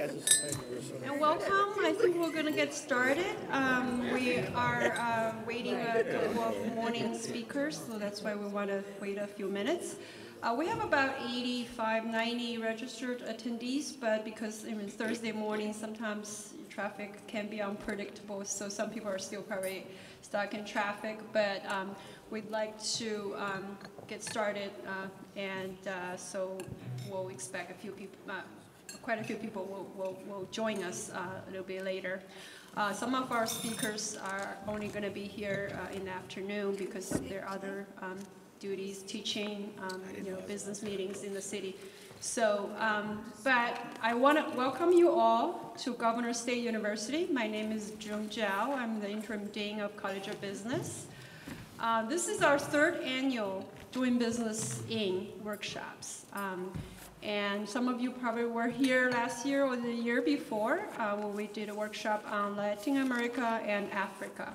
And welcome. I think we're going to get started. We are waiting a couple of morning speakers, so that's why we want to wait a few minutes. We have about 85, 90 registered attendees, but because Thursday morning, sometimes traffic can be unpredictable, so some people are still probably stuck in traffic, but we'd like to get started, and so we'll expect a few people, quite a few people will join us a little bit later. Some of our speakers are only going to be here in the afternoon because of their other duties, teaching, business meetings in the city. So, but I want to welcome you all to Governor State University. My name is Jung Jiao. I'm the interim dean of College of Business. This is our third annual Doing Business in workshops. And some of you probably were here last year or the year before when we did a workshop on Latin America and Africa.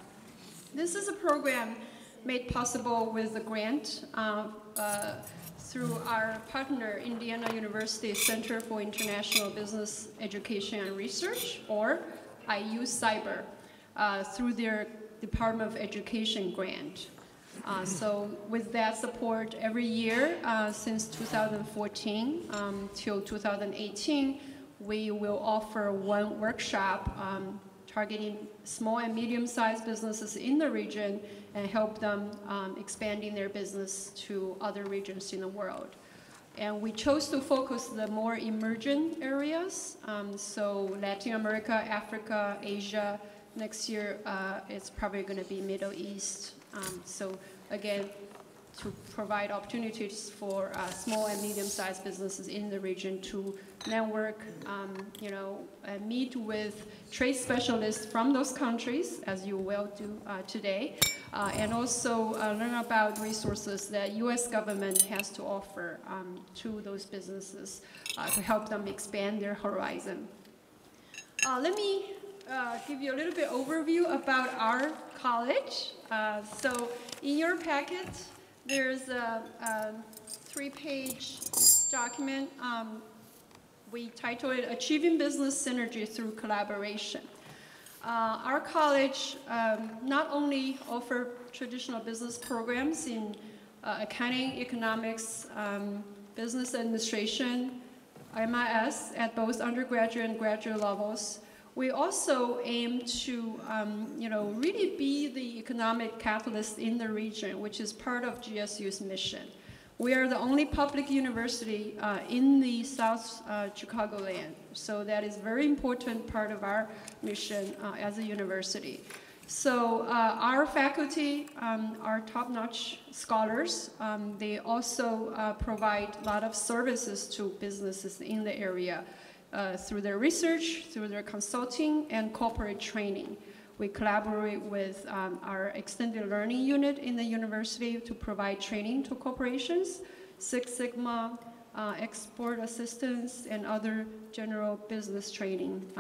This is a program made possible with a grant through our partner, Indiana University Center for International Business Education and Research, or IU Cyber, through their Department of Education grant. So with that support every year since 2014 till 2018, we will offer one workshop targeting small and medium-sized businesses in the region and help them expanding their business to other regions in the world. And we chose to focus the more emerging areas, so Latin America, Africa, Asia. Next year, it's probably going to be Middle East. So again, to provide opportunities for small and medium-sized businesses in the region to network, and meet with trade specialists from those countries, as you will do today, and also learn about resources that U.S. government has to offer to those businesses to help them expand their horizon. Let me give you a little bit overview about our college. So in your packet, there's a 3-page document. We titled it Achieving Business Synergy Through Collaboration. Our college not only offers traditional business programs in accounting, economics, business administration, MIS at both undergraduate and graduate levels. We also aim to, really be the economic catalyst in the region, which is part of GSU's mission. We are the only public university in the South Chicagoland, so that is a very important part of our mission as a university. So our faculty are top-notch scholars. They also provide a lot of services to businesses in the area. Through their research, through their consulting, and corporate training. We collaborate with our extended learning unit in the university to provide training to corporations, Six Sigma, export assistance, and other general business training,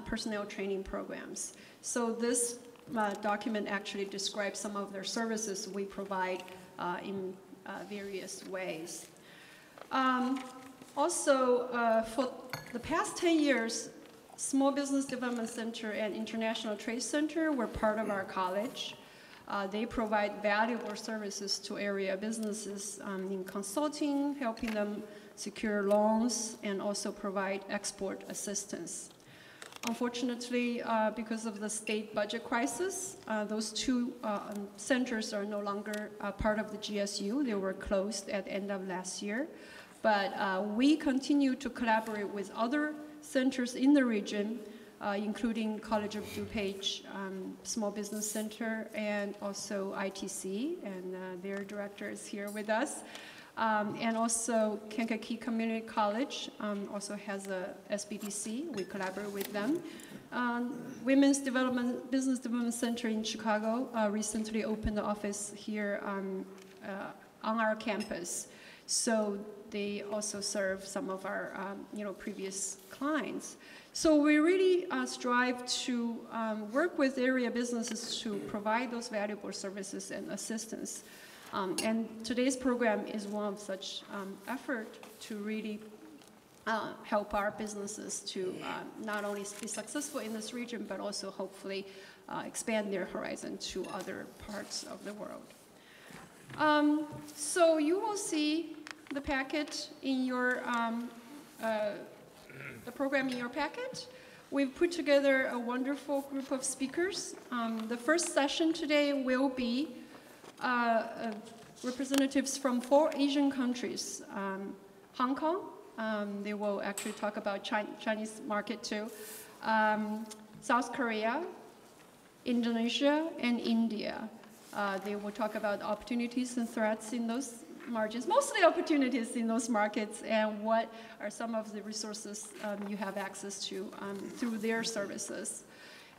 personnel training programs. So this document actually describes some of their services we provide in various ways. Also, for the past 10 years, Small Business Development Center and International Trade Center were part of our college. They provide valuable services to area businesses in consulting, helping them secure loans, and also provide export assistance. Unfortunately, because of the state budget crisis, those two centers are no longer part of the GSU. They were closed at the end of last year. But we continue to collaborate with other centers in the region, including College of DuPage Small Business Center and also ITC, and their director is here with us. And also Kankakee Community College also has a SBDC. We collaborate with them. Women's Business Development Center in Chicago recently opened the office here on our campus. So they also serve some of our previous clients. So we really strive to work with area businesses to provide those valuable services and assistance. And today's program is one of such effort to really help our businesses to not only be successful in this region, but also hopefully expand their horizon to other parts of the world. So you will see the packet in your, the program in your packet. We've put together a wonderful group of speakers. The first session today will be representatives from 4 Asian countries. Hong Kong, they will actually talk about Chinese market too. South Korea, Indonesia, and India. They will talk about opportunities and threats in those margins, mostly opportunities in those markets, and what are some of the resources you have access to through their services.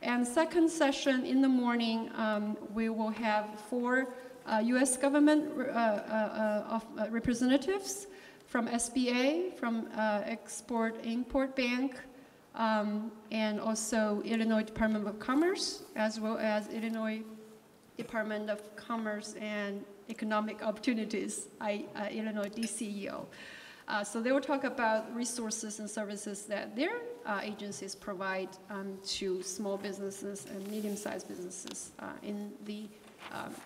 And second session in the morning, we will have 4 U.S. government representatives from SBA, from Export-Import Bank, and also Illinois Department of Commerce, as well as Illinois Department of Commerce and Economic Opportunities, Illinois DCEO. So they will talk about resources and services that their agencies provide to small businesses and medium-sized businesses in the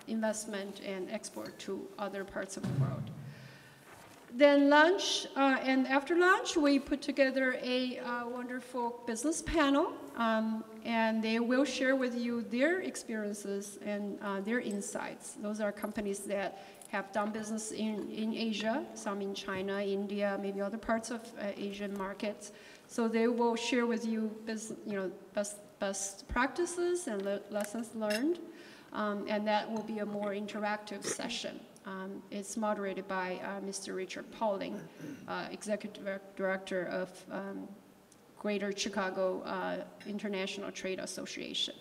investment and export to other parts of the world. Then lunch, and after lunch, we put together a wonderful business panel, and they will share with you their experiences and their insights. Those are companies that have done business in Asia, some in China, India, maybe other parts of Asian markets. So they will share with you, best practices and lessons learned, and that will be a more interactive session. It's moderated by Mr. Richard Pauling, Executive Director of Greater Chicago International Trade Association.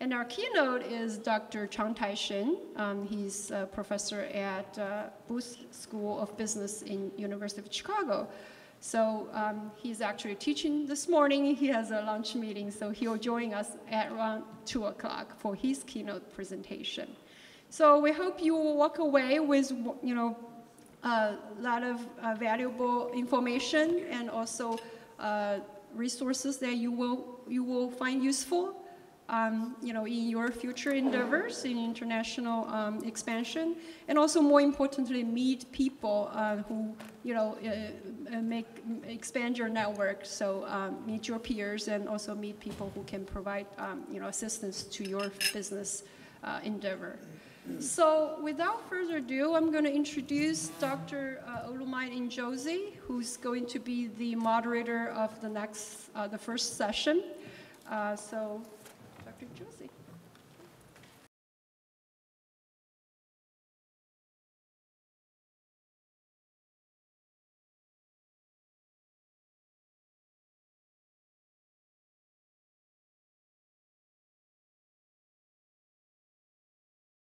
And our keynote is Dr. Chang Tai-shin. He's a professor at Booth School of Business in University of Chicago. So he's actually teaching this morning. He has a lunch meeting, so he'll join us at around 2 o'clock for his keynote presentation. So we hope you will walk away with, a lot of valuable information and also resources that you will find useful, in your future endeavors in international expansion, and also more importantly, meet people who, expand your network. So meet your peers and also meet people who can provide, assistance to your business endeavor. So without further ado, I'm going to introduce Dr. Olumayde Njosi, who's going to be the moderator of the first session. So Dr. Njosi.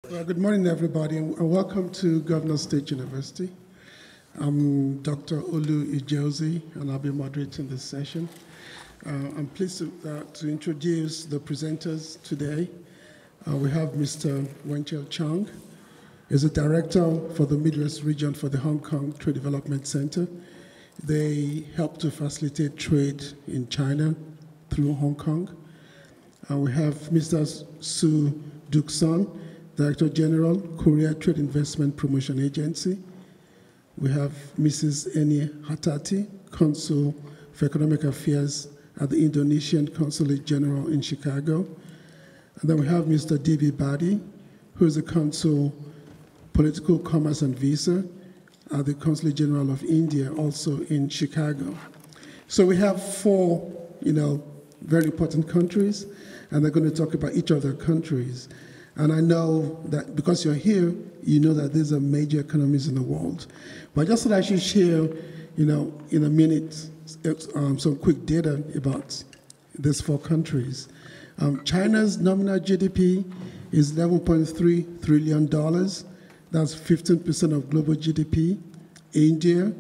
Well, good morning, everybody, and welcome to Governor State University. I'm Dr. Olu Njosi, and I'll be moderating this session. I'm pleased to introduce the presenters today. We have Mr. Wenchel Chang. He's a director for the Midwest region for the Hong Kong Trade Development Center. They help to facilitate trade in China through Hong Kong. We have Mr. Su Duk-sun, Director General, Korea Trade Investment Promotion Agency. We have Mrs. Eni Hatati, Consul for Economic Affairs at the Indonesian Consulate General in Chicago. And then we have Mr. D.B. Badi, who is the Consul, Political Commerce and Visa at the Consulate General of India, also in Chicago. So we have 4, very important countries, and they're going to talk about each of their countries. And I know that because you're here, you know that these are major economies in the world. But just so I should share, in a minute, some quick data about these 4 countries. China's nominal GDP is $11.3 trillion. That's 15% of global GDP. India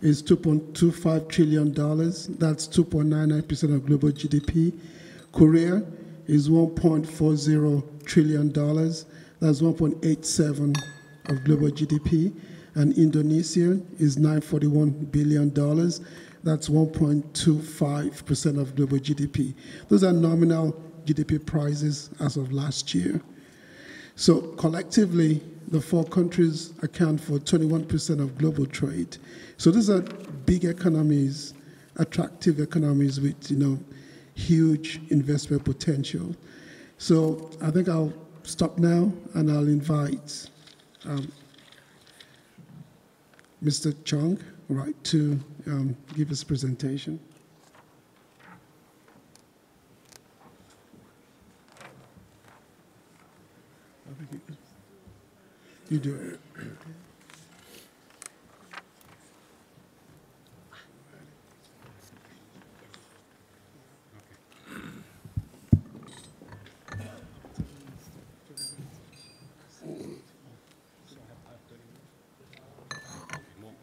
is $2.25 trillion. That's 2.99% of global GDP. Korea is $1.40 trillion. That's 1.87 of global GDP. And Indonesia is $941 billion. That's 1.25% of global GDP. Those are nominal GDP prices as of last year. So collectively, the four countries account for 21% of global trade. So these are big economies, attractive economies with, huge investment potential. So I think I'll stop now and I'll invite Mr. Chung, to give his presentation. You do it.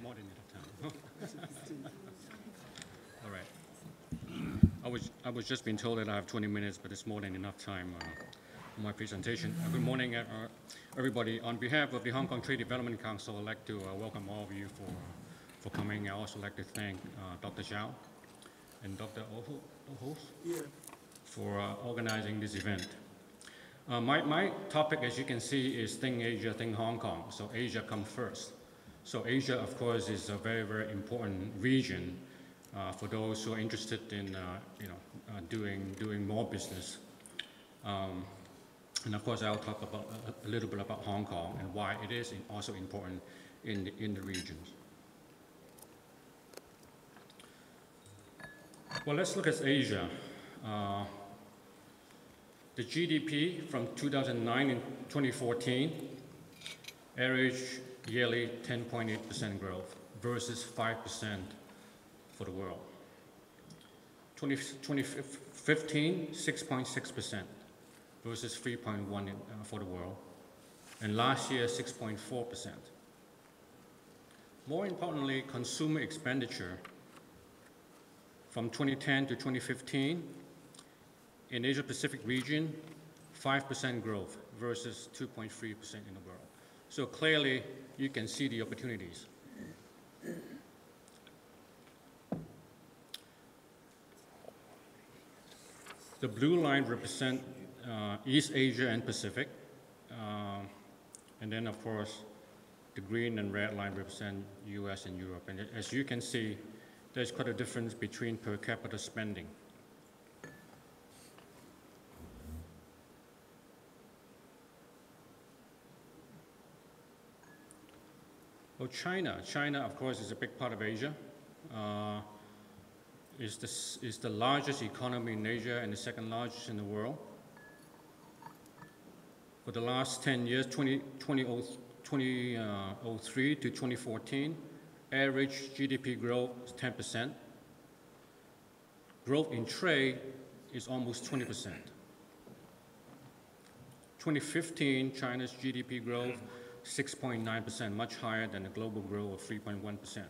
More than enough time. All right. I was just being told that I have 20 minutes, but it's more than enough time for my presentation. Good morning, everybody. On behalf of the Hong Kong Trade Development Council, I'd like to welcome all of you for coming. I'd also like to thank Dr. Zhao and Dr. Ohos for organizing this event. My topic, as you can see, is Think Asia, Think Hong Kong. So Asia comes first. So Asia, of course, is a very, very important region for those who are interested in, doing more business. And of course, I'll talk about a little bit about Hong Kong and why it is also important in the regions. Well, let's look at Asia. The GDP from 2009 and 2014 averaged yearly 10.8% growth versus 5% for the world. 2015, 6.6% versus 3.1% for the world. And last year, 6.4%. More importantly, consumer expenditure from 2010 to 2015 in Asia-Pacific region, 5% growth versus 2.3% in the world. So clearly, you can see the opportunities. The blue line represents East Asia and Pacific. And then, of course, the green and red line represent US and Europe. And as you can see, there's quite a difference between per capita spending. Well, China, of course, is a big part of Asia. Is the largest economy in Asia and the second largest in the world. For the last 10 years, 2003 to 2014, average GDP growth is 10%. Growth in trade is almost 20%. 2015, China's GDP growth 6.9%, much higher than the global growth of 3.1%.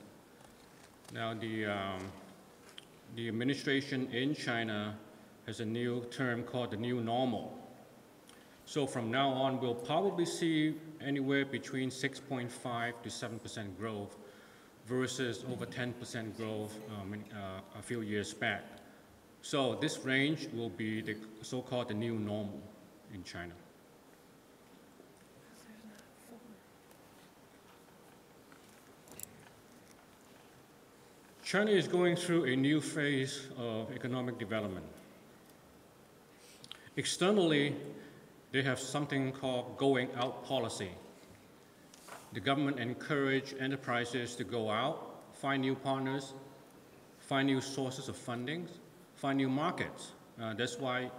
Now, the administration in China has a new term called the new normal. So from now on, we'll probably see anywhere between 6.5 to 7% growth versus over 10% growth a few years back. So this range will be the so-called the new normal in China. China is going through a new phase of economic development. Externally, they have something called going out policy. The government encourages enterprises to go out, find new partners, find new sources of funding, find new markets. That's why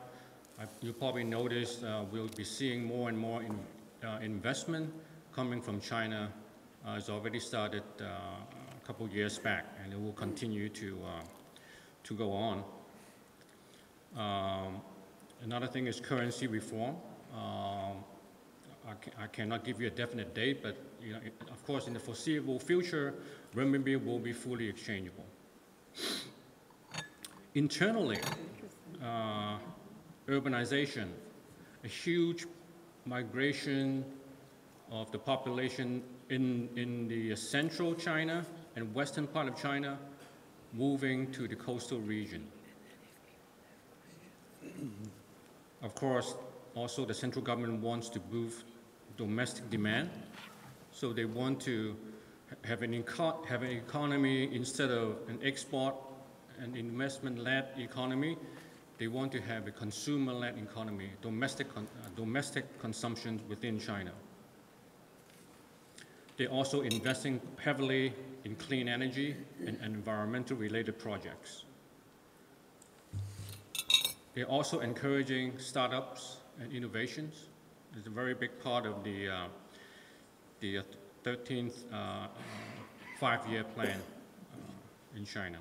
you probably noticed we'll be seeing more and more investment coming from China. It's already started a couple years back, and it will continue to go on. Another thing is currency reform. I cannot give you a definite date, but of course, in the foreseeable future, renminbi will be fully exchangeable. Internally, urbanization, a huge migration of the population in the central China and western part of China moving to the coastal region. Of course, also the central government wants to boost domestic demand, so they want to have an economy instead of an export and investment-led economy. They want to have a consumer-led economy, domestic consumption within China. They're also investing heavily in clean energy and environmental-related projects. They're also encouraging startups and innovations. It's a very big part of the 13th five-year plan in China.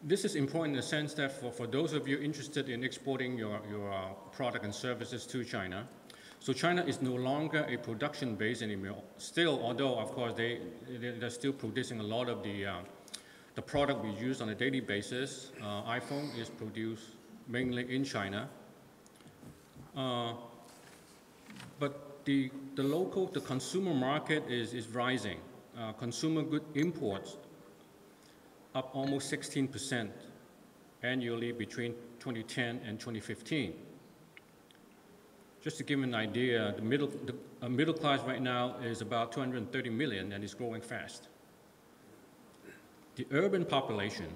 This is important in the sense that for those of you interested in exporting your product and services to China, so China is no longer a production base anymore. Still, although of course they're still producing a lot of the product we use on a daily basis. iPhone is produced mainly in China, but the consumer market is rising. Consumer good imports up almost 16% annually between 2010 and 2015. Just to give you an idea, the middle class right now is about 230 million and is growing fast. The urban population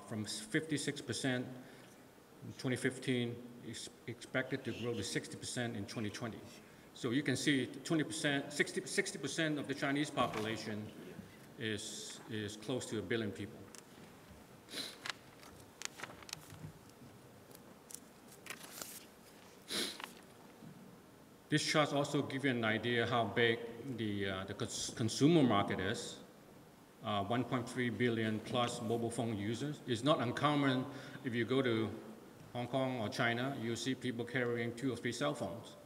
from 56% in 2015 is expected to grow to 60% in 2020. So you can see 60% of the Chinese population is close to 1 billion people. This chart also gives you an idea how big the consumer market is. 1.3 billion plus mobile phone users. It's not uncommon if you go to Hong Kong or China, you see people carrying 2 or 3 cell phones.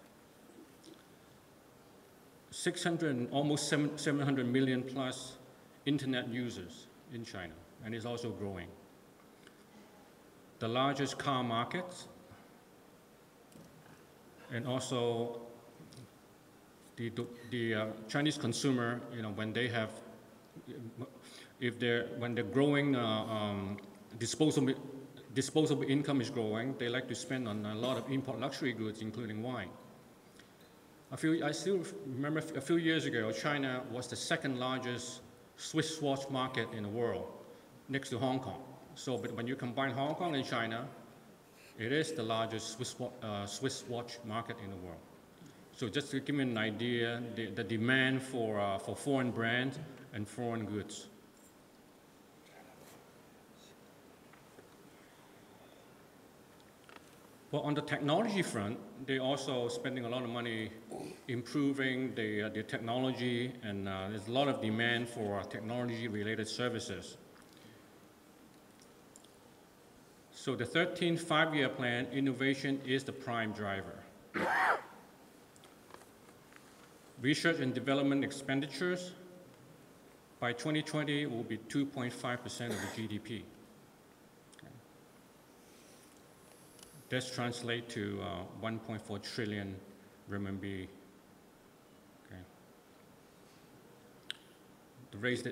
almost 700 million plus internet users in China, and it's also growing. The largest car markets, and also the Chinese consumer, when they're growing, disposable income is growing, they like to spend on a lot of import luxury goods, including wine. I still remember a few years ago, China was the 2nd largest Swiss watch market in the world, next to Hong Kong. So, but when you combine Hong Kong and China, it is the largest Swiss watch market in the world. So just to give you an idea, the demand for foreign brands and foreign goods. Well, on the technology front, they're also spending a lot of money improving the technology, and there's a lot of demand for technology-related services. So the 13th five-year plan, innovation is the prime driver. Research and development expenditures by 2020 will be 2.5% of the GDP. This translates to 1.4 trillion RMB. Okay.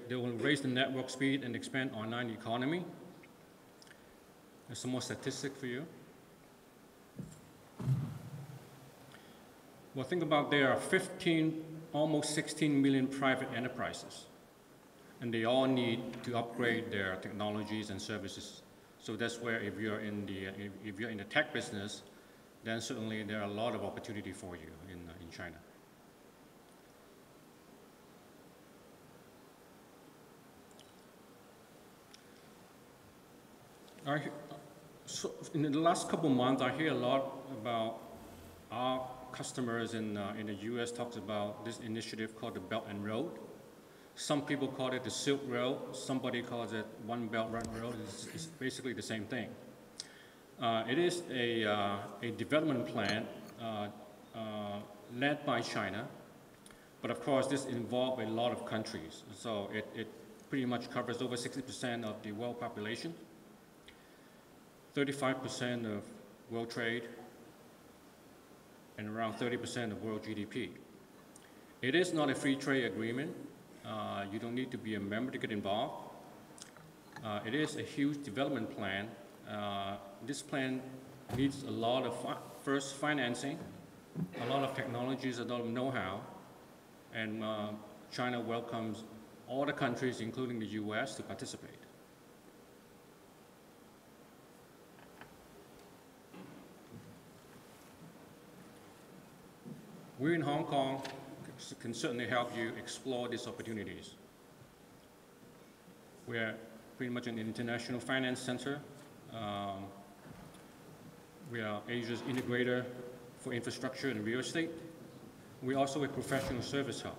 They will raise the network speed and expand online economy. There's some more statistics for you. Well, think about there are almost 16 million private enterprises, and they all need to upgrade their technologies and services. So that's where if you're in the tech business, then certainly there are a lot of opportunity for you in China. So in the last couple of months, I hear a lot about our customers in the US talks about this initiative called the Belt and Road. Some people call it the Silk Road. Somebody calls it One Belt, One Road. It's basically the same thing. It is a development plan led by China, but of course this involves a lot of countries. So it pretty much covers over 60% of the world population, 35% of world trade, and around 30% of world GDP. It is not a free trade agreement. You don't need to be a member to get involved. It is a huge development plan. This plan needs a lot of first financing, a lot of technologies, a lot of know-how, and China welcomes all the countries, including the US, to participate. We in Hong Kong can certainly help you explore these opportunities. We are pretty much an international finance center. We are Asia's integrator for infrastructure and real estate. We're also a professional service hub.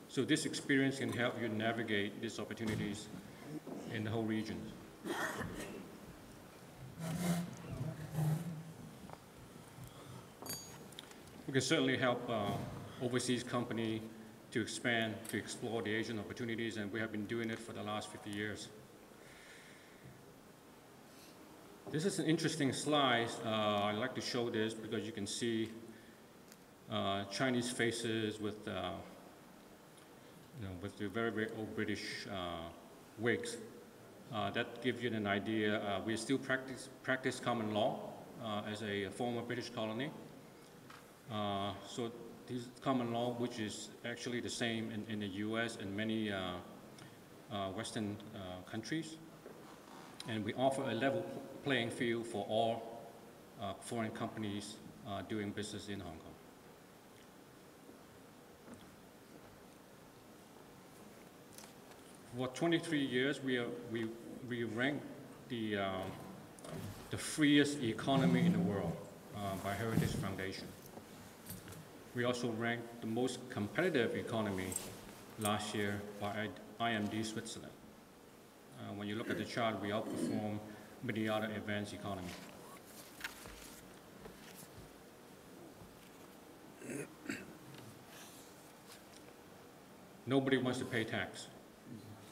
So this experience can help you navigate these opportunities in the whole region. We can certainly help overseas companies to expand, to explore the Asian opportunities, and we have been doing it for the last 50 years. This is an interesting slide. I like to show this because you can see Chinese faces with, with the very, very old British wigs. That gives you an idea. We still practice common law as a former British colony. So this common law, which is actually the same in the US and many Western countries. And we offer a level playing field for all foreign companies doing business in Hong Kong. For 23 years, we ranked the freest economy in the world by Heritage Foundation. We also ranked the most competitive economy last year by IMD Switzerland. When you look at the chart, we outperform many other advanced economies. Nobody wants to pay tax,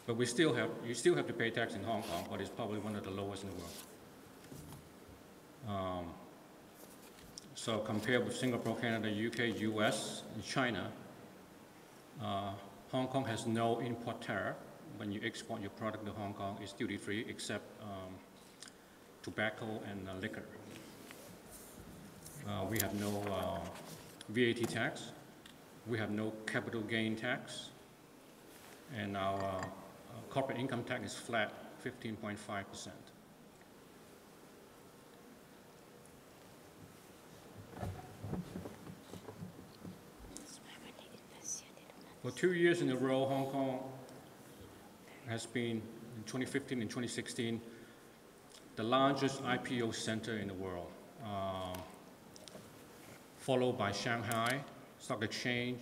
but you still have to pay tax in Hong Kong, but it's probably one of the lowest in the world. So compared with Singapore, Canada, UK, US, and China, Hong Kong has no import tariff. When you export your product to Hong Kong, it's duty-free except tobacco and liquor. We have no VAT tax. We have no capital gain tax. And our corporate income tax is flat, 15.5%. For 2 years in a row, Hong Kong has been, in 2015 and 2016, the largest IPO center in the world, followed by Shanghai Stock Exchange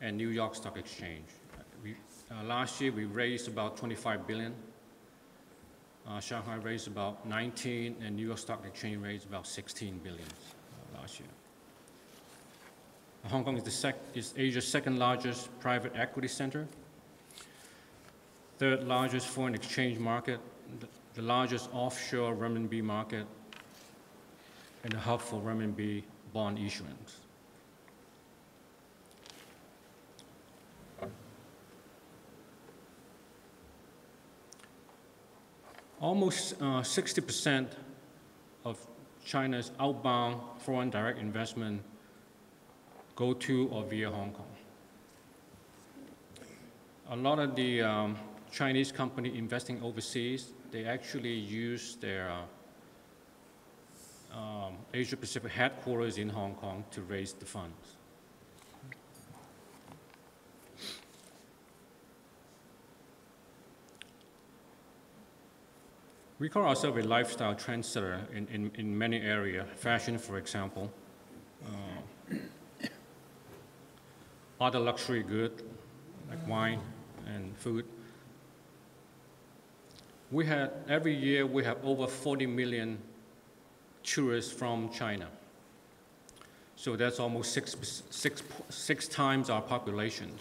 and New York Stock Exchange. Last year, we raised about 25 billion. Shanghai raised about 19, and New York Stock Exchange raised about 16 billion last year. Hong Kong is Asia's second largest private equity center, third largest foreign exchange market, the largest offshore renminbi market, and a hub for renminbi bond issuance. Almost 60% of China's outbound foreign direct investment go to or via Hong Kong. A lot of the Chinese company investing overseas, they actually use their Asia-Pacific headquarters in Hong Kong to raise the funds. We call ourselves a lifestyle trendsetter in many areas, fashion, for example. Other luxury goods, like wine and food. Every year, we have over 40 million tourists from China. So that's almost six times our population.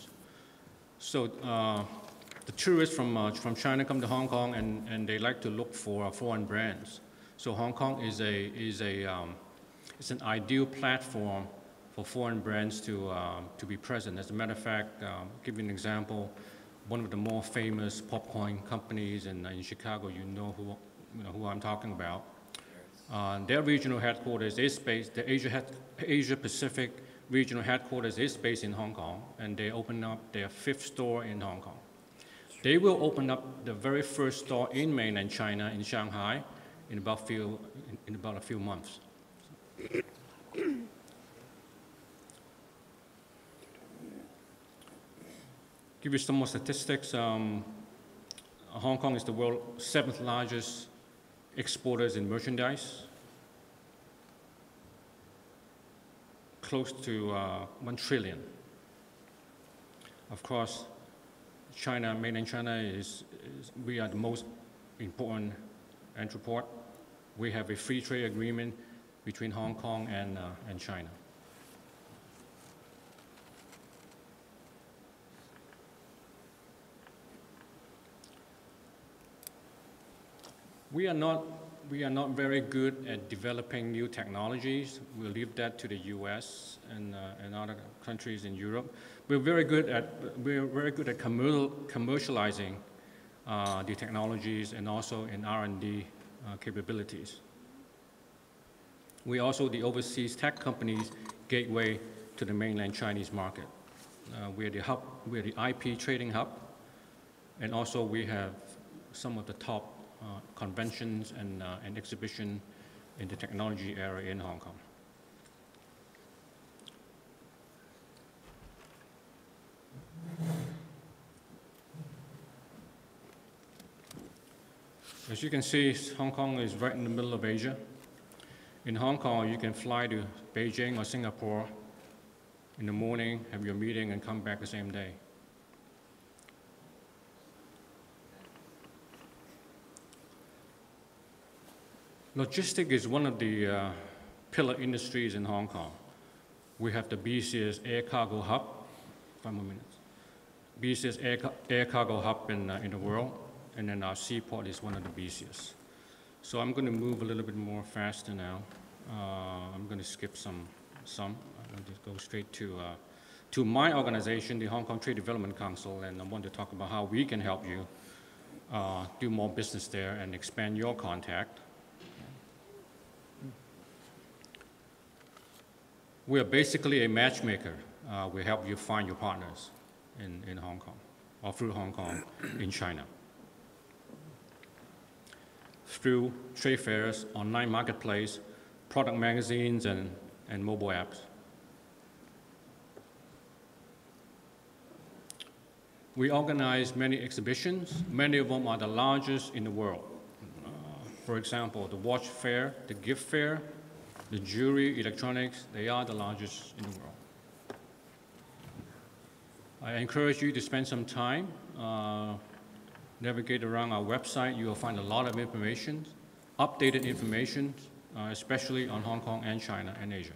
So the tourists from China come to Hong Kong and they like to look for foreign brands. So Hong Kong is it's an ideal platform for foreign brands to be present. As a matter of fact, give you an example, one of the more famous popcorn companies in Chicago, you know who I'm talking about. Their regional headquarters is based, the Asia Pacific regional headquarters is based in Hong Kong, and they opened up their 5th store in Hong Kong. They will open up the very first store in mainland China, in Shanghai, in about a few months. Give you some more statistics. Hong Kong is the world's 7th largest exporters in merchandise, close to 1 trillion. Of course, China, mainland China we are the most important entry port. We have a free trade agreement between Hong Kong and China. We are not very good at developing new technologies. We'll leave that to the US and other countries in Europe. We're very good at commercializing the technologies and also in R&D capabilities. We're also the overseas tech companies' gateway to the mainland Chinese market. We're the hub, we're the IP trading hub, and also we have some of the top conventions and exhibition in the technology area in Hong Kong. As you can see, Hong Kong is right in the middle of Asia. In Hong Kong, you can fly to Beijing or Singapore in the morning, have your meeting, and come back the same day. Logistics is one of the pillar industries in Hong Kong. We have the busiest air cargo hub, 5 more minutes, busiest air cargo hub in the world, and then our seaport is one of the busiest. So I'm going to move a little bit more faster now. I'm going to skip some. I'm going to go straight to my organization, the Hong Kong Trade Development Council, and I want to talk about how we can help you do more business there and expand your contact. We are basically a matchmaker. We help you find your partners in Hong Kong, or through Hong Kong in China. Through trade fairs, online marketplace, product magazines, and mobile apps. We organize many exhibitions. Many of them are the largest in the world. For example, the watch fair, the gift fair, the jewelry, electronics, they are the largest in the world. I encourage you to spend some time, navigate around our website. You will find a lot of information, updated information, especially on Hong Kong and China and Asia.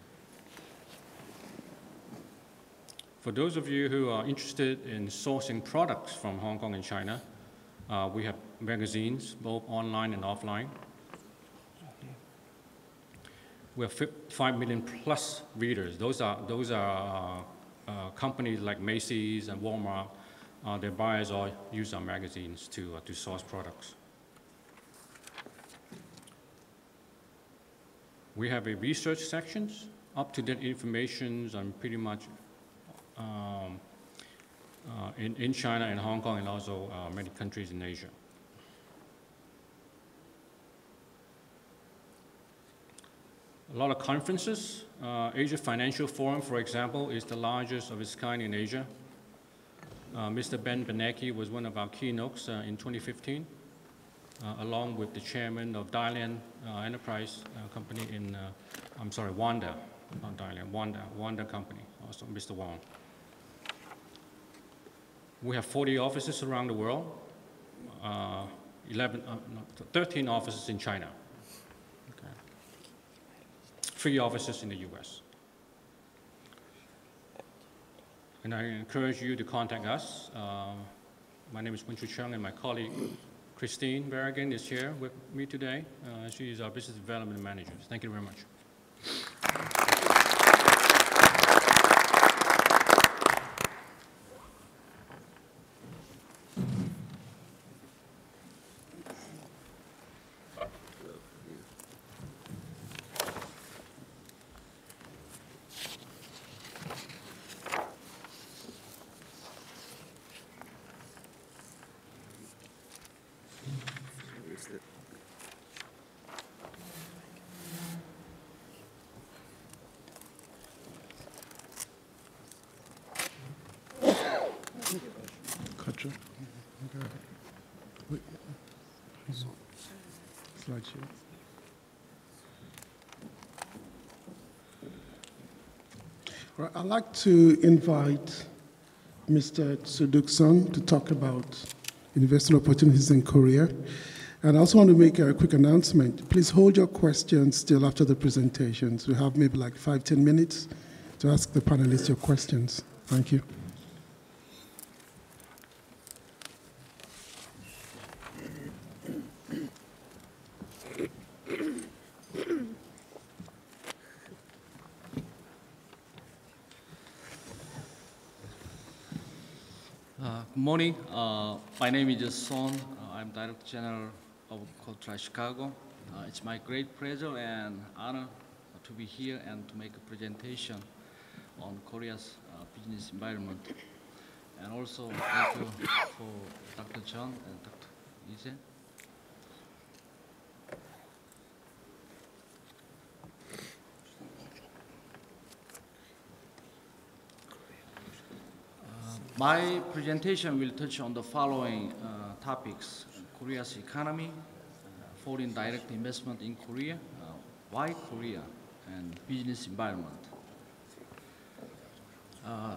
For those of you who are interested in sourcing products from Hong Kong and China, we have magazines, both online and offline. We have 5 million plus readers. Those are companies like Macy's and Walmart. Their buyers all use our magazines to source products. We have a research section, up-to-date information on pretty much in China and Hong Kong and also many countries in Asia. A lot of conferences. Asia Financial Forum, for example, is the largest of its kind in Asia. Mr. Ben Bernanke was one of our keynotes in 2015, along with the chairman of Dalian Enterprise Company in, Wanda, not Dalian, Wanda Company, also Mr. Wong. We have 40 offices around the world, 13 offices in China. 3 offices in the US. And I encourage you to contact us. My name is Winshu Chung, and my colleague Christine Berrigan is here with me today. She is our business development manager. Thank you very much. slideshow. All right, I'd like to invite Mr. Tsuduk-san to talk about investment opportunities in Korea. And I also want to make a quick announcement. Please hold your questions till after the presentations. We have maybe like 5-10 minutes to ask the panelists your questions. Thank you. Good morning. My name is Son. I'm Director General of Cultural Chicago. It's my great pleasure and honor to be here and to make a presentation on Korea's business environment. And also thank you for Dr. John and Dr. Ise. My presentation will touch on the following topics: Korea's economy, foreign direct investment in Korea, why Korea, and business environment.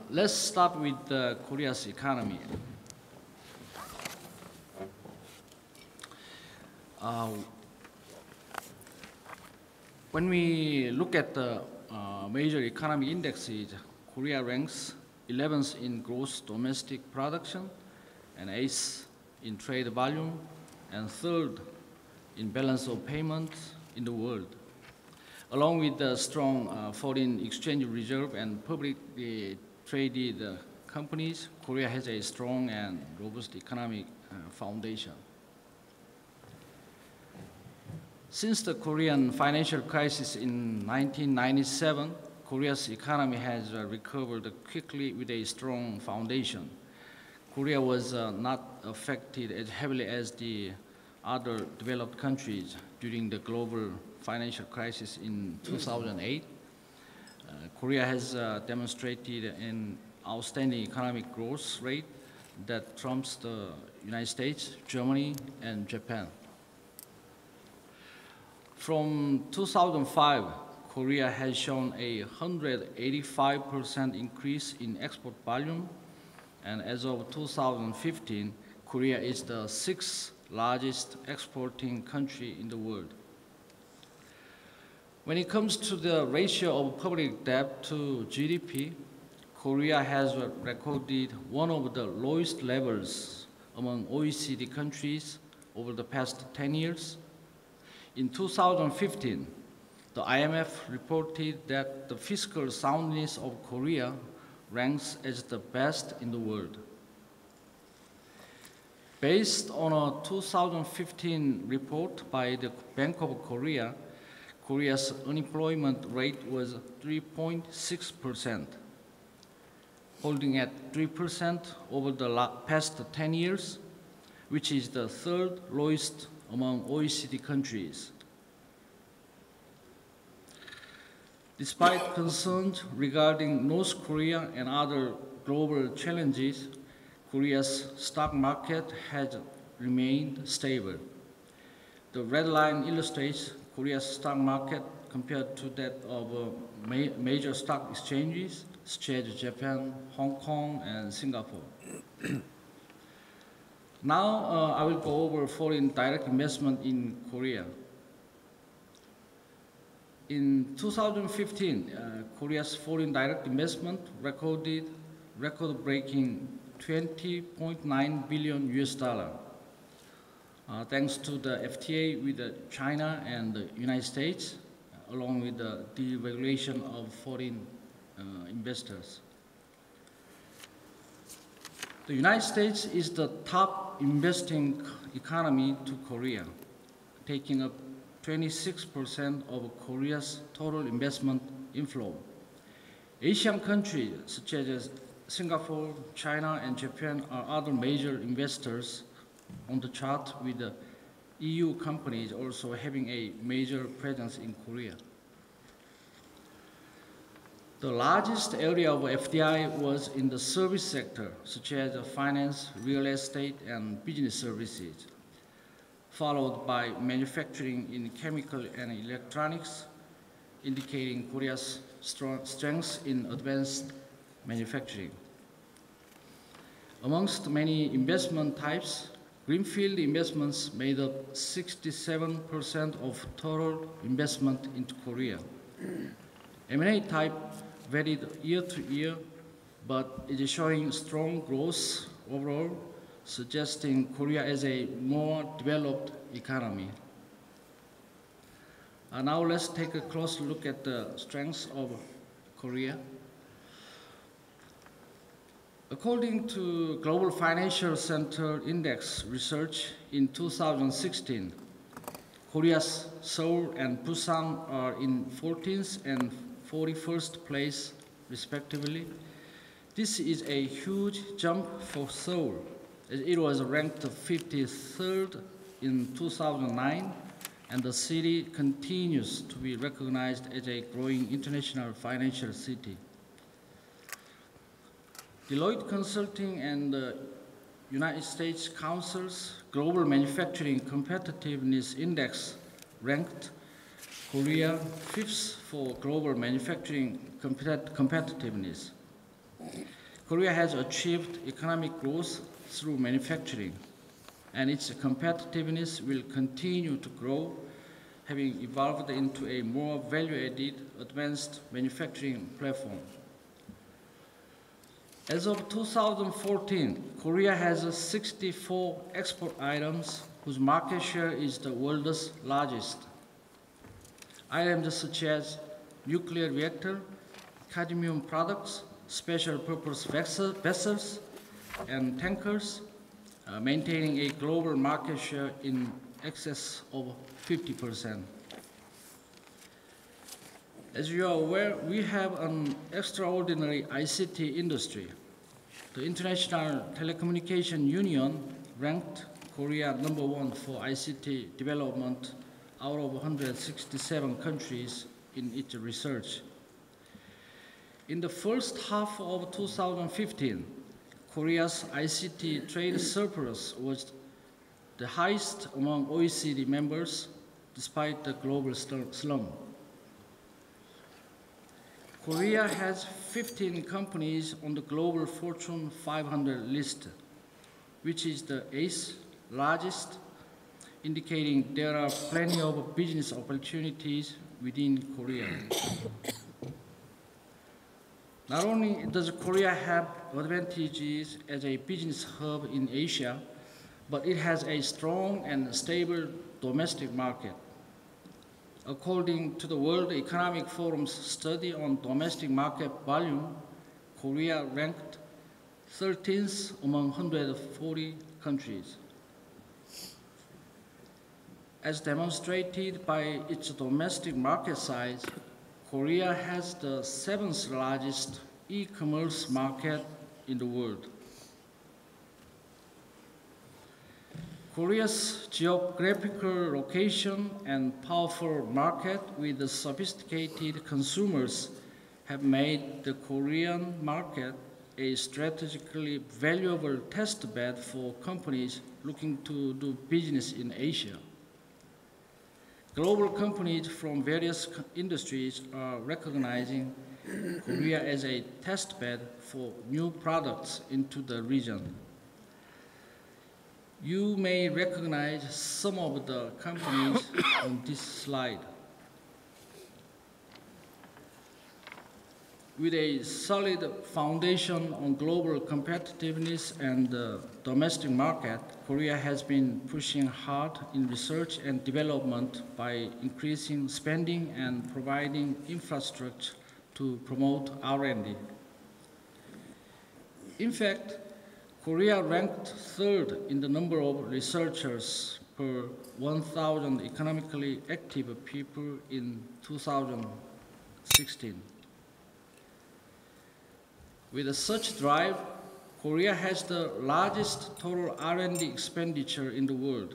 Let's start with Korea's economy. When we look at the major economic indexes, Korea ranks 11th in gross domestic production, and 8th in trade volume, and 3rd in balance of payments in the world. Along with the strong foreign exchange reserve and publicly traded companies, Korea has a strong and robust economic foundation. Since the Korean financial crisis in 1997, Korea's economy has recovered quickly with a strong foundation. Korea was not affected as heavily as the other developed countries during the global financial crisis in 2008. Korea has demonstrated an outstanding economic growth rate that trumps the United States, Germany, and Japan. From 2005, Korea has shown a 185% increase in export volume, and as of 2015, Korea is the 6th largest exporting country in the world. When it comes to the ratio of public debt to GDP, Korea has recorded one of the lowest levels among OECD countries over the past 10 years. In 2015, the IMF reported that the fiscal soundness of Korea ranks as the best in the world. Based on a 2015 report by the Bank of Korea, Korea's unemployment rate was 3.6%, holding at 3% over the past 10 years, which is the 3rd lowest among OECD countries. Despite concerns regarding North Korea and other global challenges, Korea's stock market has remained stable. The red line illustrates Korea's stock market compared to that of major stock exchanges such as Japan, Hong Kong, and Singapore. Now I will go over foreign direct investment in Korea. In 2015, Korea's foreign direct investment recorded record-breaking $20.9 billion US, thanks to the FTA with China and the United States, along with the deregulation of foreign investors. The United States is the top investing economy to Korea, taking up 26% of Korea's total investment inflow. Asian countries such as Singapore, China, and Japan are other major investors on the chart, with the EU companies also having a major presence in Korea. The largest area of FDI was in the service sector, such as finance, real estate, and business services. followed by manufacturing in chemical and electronics, indicating Korea's strengths in advanced manufacturing. Amongst many investment types, greenfield investments made up 67% of total investment into Korea. M&A type varied year to year, but it is showing strong growth overall, suggesting Korea as a more developed economy. Now let's take a close look at the strengths of Korea. According to Global Financial Center Index research in 2016, Korea's Seoul and Busan are in 14th and 41st place, respectively. This is a huge jump for Seoul, as it was ranked 53rd in 2009, and the city continues to be recognized as a growing international financial city. Deloitte Consulting and the United States Council's Global Manufacturing Competitiveness Index ranked Korea 5th for global manufacturing competitiveness. Korea has achieved economic growth through manufacturing, and its competitiveness will continue to grow, having evolved into a more value-added, advanced manufacturing platform. As of 2014, Korea has 64 export items whose market share is the world's largest. Items such as nuclear reactor, cadmium products, special purpose vessels, and tankers, maintaining a global market share in excess of 50%. As you are aware, we have an extraordinary ICT industry. The International Telecommunication Union ranked Korea #1 for ICT development out of 167 countries in its research. In the first half of 2015, Korea's ICT trade surplus was the highest among OECD members, despite the global slump. Korea has 15 companies on the global Fortune 500 list, which is the 8th largest, indicating there are plenty of business opportunities within Korea. Not only does Korea have advantages as a business hub in Asia, but it has a strong and stable domestic market. According to the World Economic Forum's study on domestic market volume, Korea ranked 13th among 140 countries. As demonstrated by its domestic market size, Korea has the 7th largest e-commerce market in the world. Korea's geographical location and powerful market with the sophisticated consumers have made the Korean market a strategically valuable test bed for companies looking to do business in Asia. Global companies from various industries are recognizing Korea as a test bed for new products into the region. You may recognize some of the companies on this slide. With a solid foundation on global competitiveness and the domestic market, Korea has been pushing hard in research and development by increasing spending and providing infrastructure to promote R&D. In fact, Korea ranked 3rd in the number of researchers per 1,000 economically active people in 2016. With such drive, Korea has the largest total R&D expenditure in the world,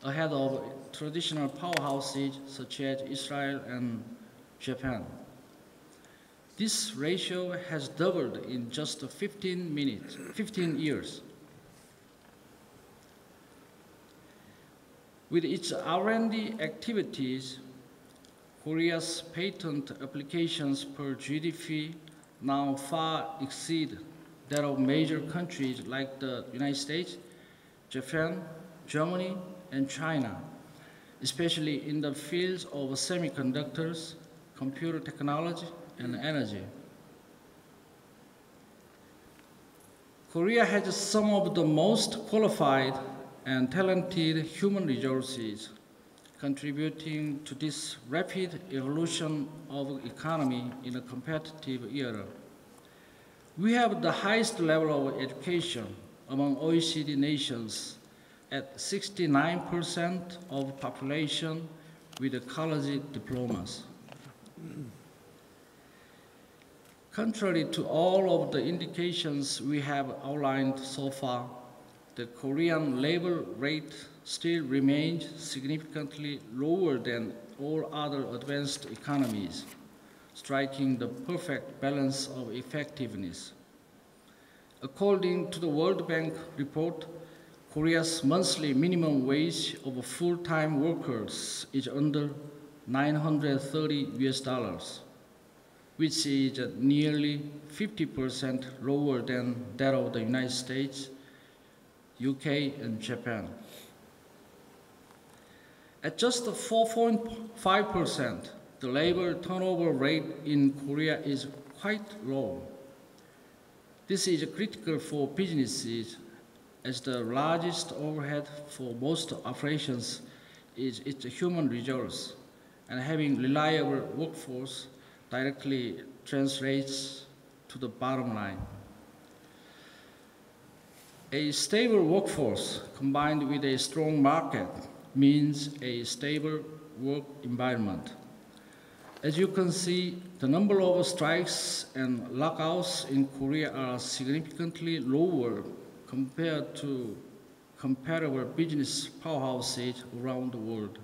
ahead of traditional powerhouses such as Israel and Japan. This ratio has doubled in just 15 years. With its R&D activities, Korea's patent applications per GDP now far exceed that of major countries like the United States, Japan, Germany, and China, especially in the fields of semiconductors, computer technology, and energy. Korea has some of the most qualified and talented human resources, contributing to this rapid evolution of economy in a competitive era. We have the highest level of education among OECD nations at 69% of population with college diplomas. Contrary to all of the indications we have outlined so far, the Korean labor rate still remains significantly lower than all other advanced economies, striking the perfect balance of effectiveness. According to the World Bank report, Korea's monthly minimum wage of full-time workers is under $930, which is nearly 50% lower than that of the United States, UK, and Japan. At just 4.5%, the labor turnover rate in Korea is quite low. This is critical for businesses, as the largest overhead for most operations is its human resource, and having reliable workforce directly translates to the bottom line. A stable workforce combined with a strong market means a stable work environment. As you can see, the number of strikes and lockouts in Korea are significantly lower compared to comparable business powerhouses around the world.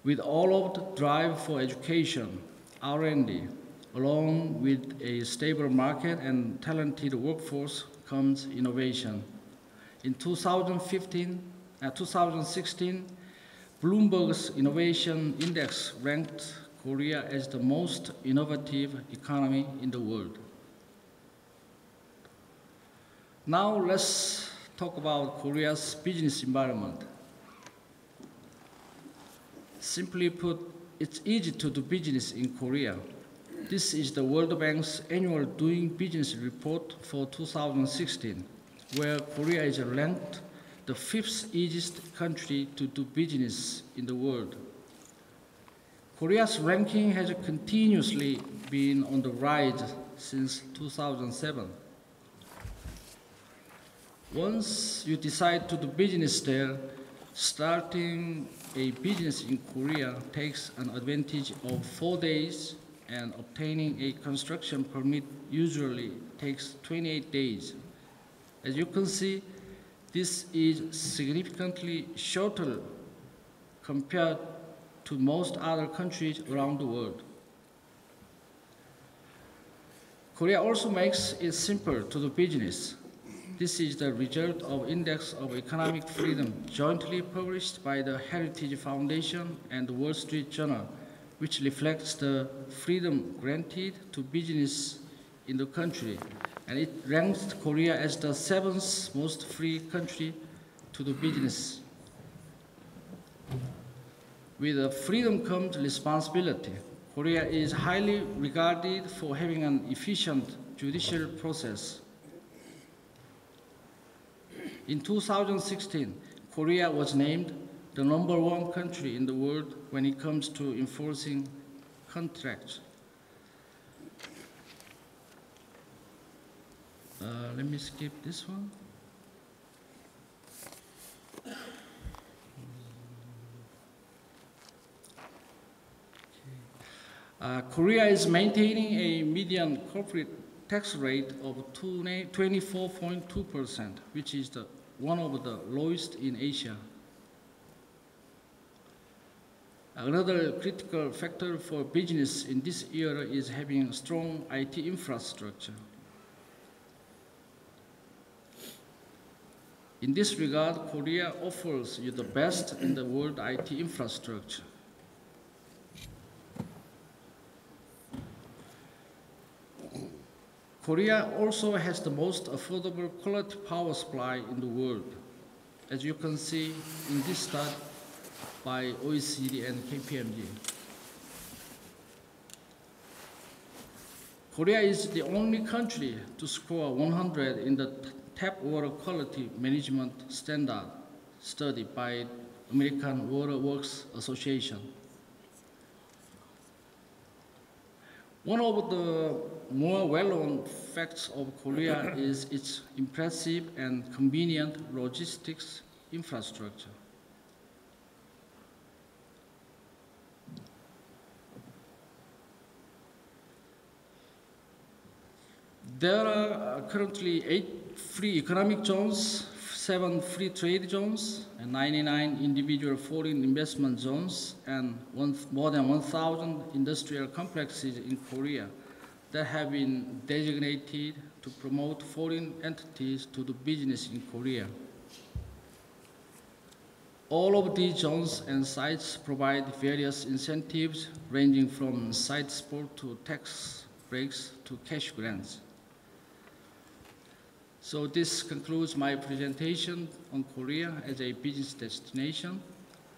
With all of the drive for education, R&D, along with a stable market and talented workforce comes innovation. In 2016, Bloomberg's Innovation Index ranked Korea as the most innovative economy in the world. Now let's talk about Korea's business environment. Simply put, it's easy to do business in Korea. This is the World Bank's annual Doing Business report for 2016, where Korea is ranked the 5th easiest country to do business in the world. Korea's ranking has continuously been on the rise since 2007. Once you decide to do business there, starting a business in Korea takes an advantage of 4 days, and obtaining a construction permit usually takes 28 days. As you can see, this is significantly shorter compared to most other countries around the world. Korea also makes it simpler to do business. This is the result of Index of Economic Freedom, jointly published by the Heritage Foundation and the Wall Street Journal, which reflects the freedom granted to business in the country. And it ranks Korea as the 7th most free country to do business. With freedom comes responsibility. Korea is highly regarded for having an efficient judicial process. In 2016, Korea was named the #1 country in the world when it comes to enforcing contracts. Let me skip this one. Korea is maintaining a median corporate tax rate of 24.2%, which is one of the lowest in Asia. Another critical factor for business in this era is having a strong IT infrastructure. In this regard, Korea offers you the best in the world IT infrastructure. Korea also has the most affordable quality power supply in the world, as you can see in this study by OECD and KPMG. Korea is the only country to score 100 in the tap water quality management standard study by American Water Works Association. One of the more well-known facts of Korea is its impressive and convenient logistics infrastructure. There are currently 8 free economic zones, 7 free trade zones, and 99 individual foreign investment zones, and more than 1,000 industrial complexes in Korea that have been designated to promote foreign entities to do business in Korea. All of these zones and sites provide various incentives ranging from site support to tax breaks to cash grants. So this concludes my presentation on Korea as a business destination,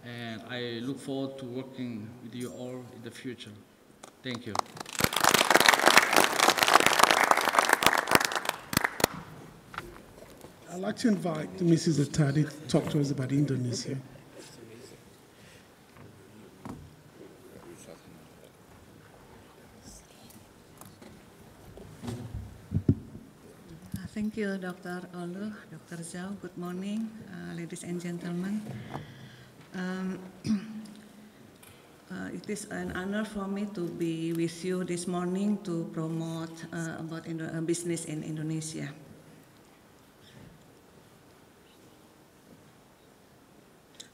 and I look forward to working with you all in the future. Thank you. I'd like to invite Mrs. Atadi to talk to us about Indonesia. Thank you, Dr. Olu, Dr. Zhao. Good morning, ladies and gentlemen. It is an honor for me to be with you this morning to promote about business in Indonesia.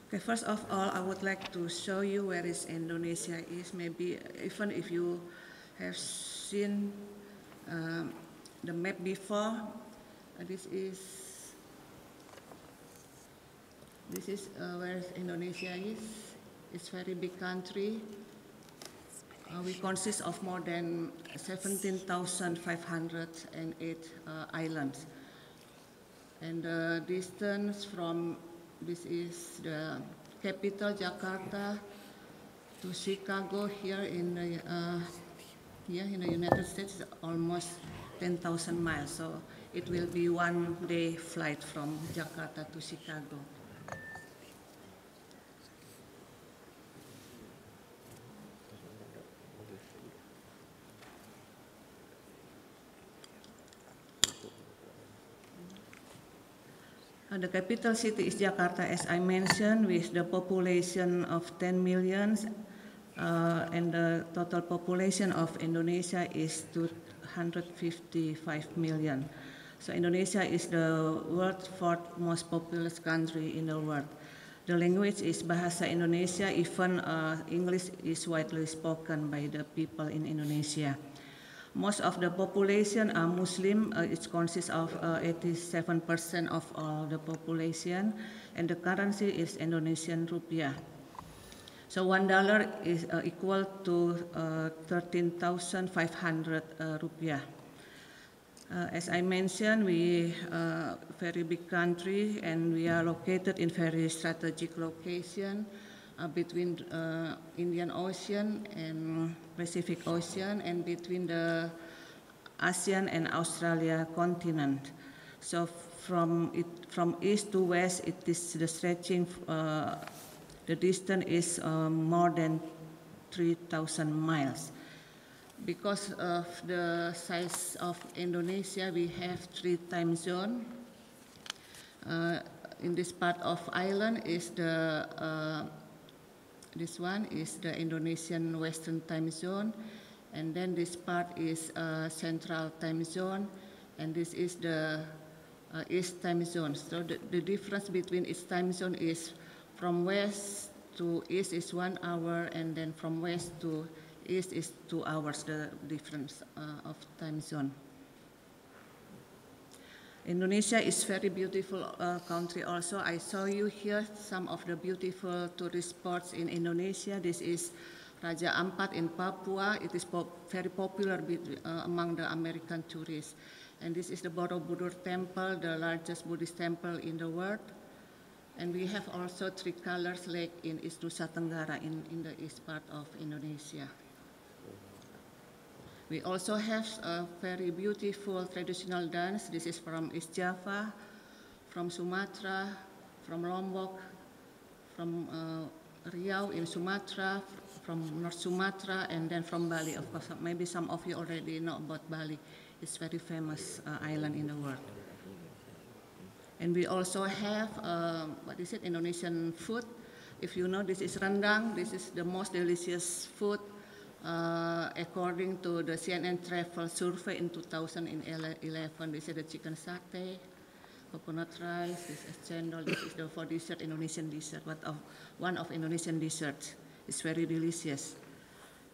Okay, first of all, I would like to show you where is Indonesia is. Maybe even if you have seen the map before, this is where Indonesia is. It's a very big country. We consist of more than 17,508 islands. And the distance from this is the capital, Jakarta, to Chicago here in the United States is almost 10,000 miles. So it will be 1 day flight from Jakarta to Chicago. The capital city is Jakarta, as I mentioned, with the population of 10 million, and the total population of Indonesia is 255 million. So Indonesia is the world's 4th most populous country in the world. The language is Bahasa Indonesia, even English is widely spoken by the people in Indonesia. Most of the population are Muslim. It consists of 87% of all the population, and the currency is Indonesian rupiah. So $1 is equal to 13,500 rupiah. As I mentioned, we are a very big country, and we are located in very strategic location between Indian Ocean and Pacific Ocean, and between the ASEAN and Australia continent. So from east to west, it is the stretching. The distance is more than 3,000 miles. Because of the size of Indonesia, we have 3 time zones. In this part of island is this one is the Indonesian Western Time Zone, and then this part is Central Time Zone, and this is the East Time Zone. So the difference between each time zone is from west to east is 1 hour, and then from west to east is 2 hours, the difference of time zone. Indonesia is very beautiful country also. I show you here some of the beautiful tourist spots in Indonesia. This is Raja Ampat in Papua. It is very popular among the American tourists. And this is the Borobudur Temple, the largest Buddhist temple in the world. And we have also Three Colors Lake in East Nusa Tenggara in the east part of Indonesia. We also have a very beautiful traditional dance. This is from East Java, from Sumatra, from Lombok, from Riau in Sumatra, from North Sumatra, and then from Bali. Of course, maybe some of you already know about Bali. It's a very famous island in the world. And we also have, Indonesian food. If you know, this is rendang. This is the most delicious food according to the CNN Travel Survey in 2011. This is the chicken satay, coconut rice, this is cendol. This is the for dessert, Indonesian dessert, one of Indonesian desserts. It's very delicious.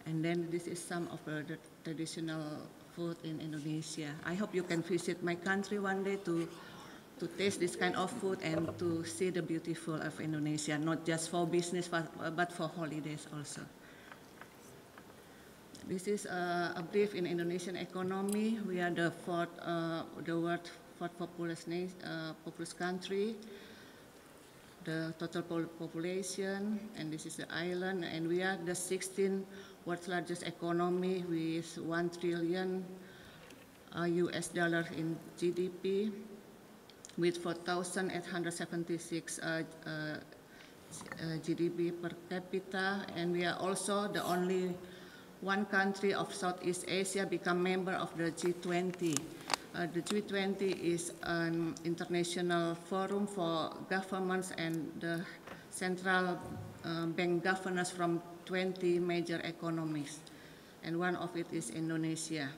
And then this is some of the traditional food in Indonesia. I hope you can visit my country one day to taste this kind of food and to see the beautiful of Indonesia, not just for business, but for holidays also. This is a brief in Indonesian economy. We are the world's fourth populous country. The total population, and this is the island, and we are the 16th world's largest economy with $1 trillion US in GDP, with 4,876 GDP per capita, and we are also the only one country of Southeast Asia become member of the G20. The G20 is an international forum for governments and the central bank governors from 20 major economies, and one of it is Indonesia.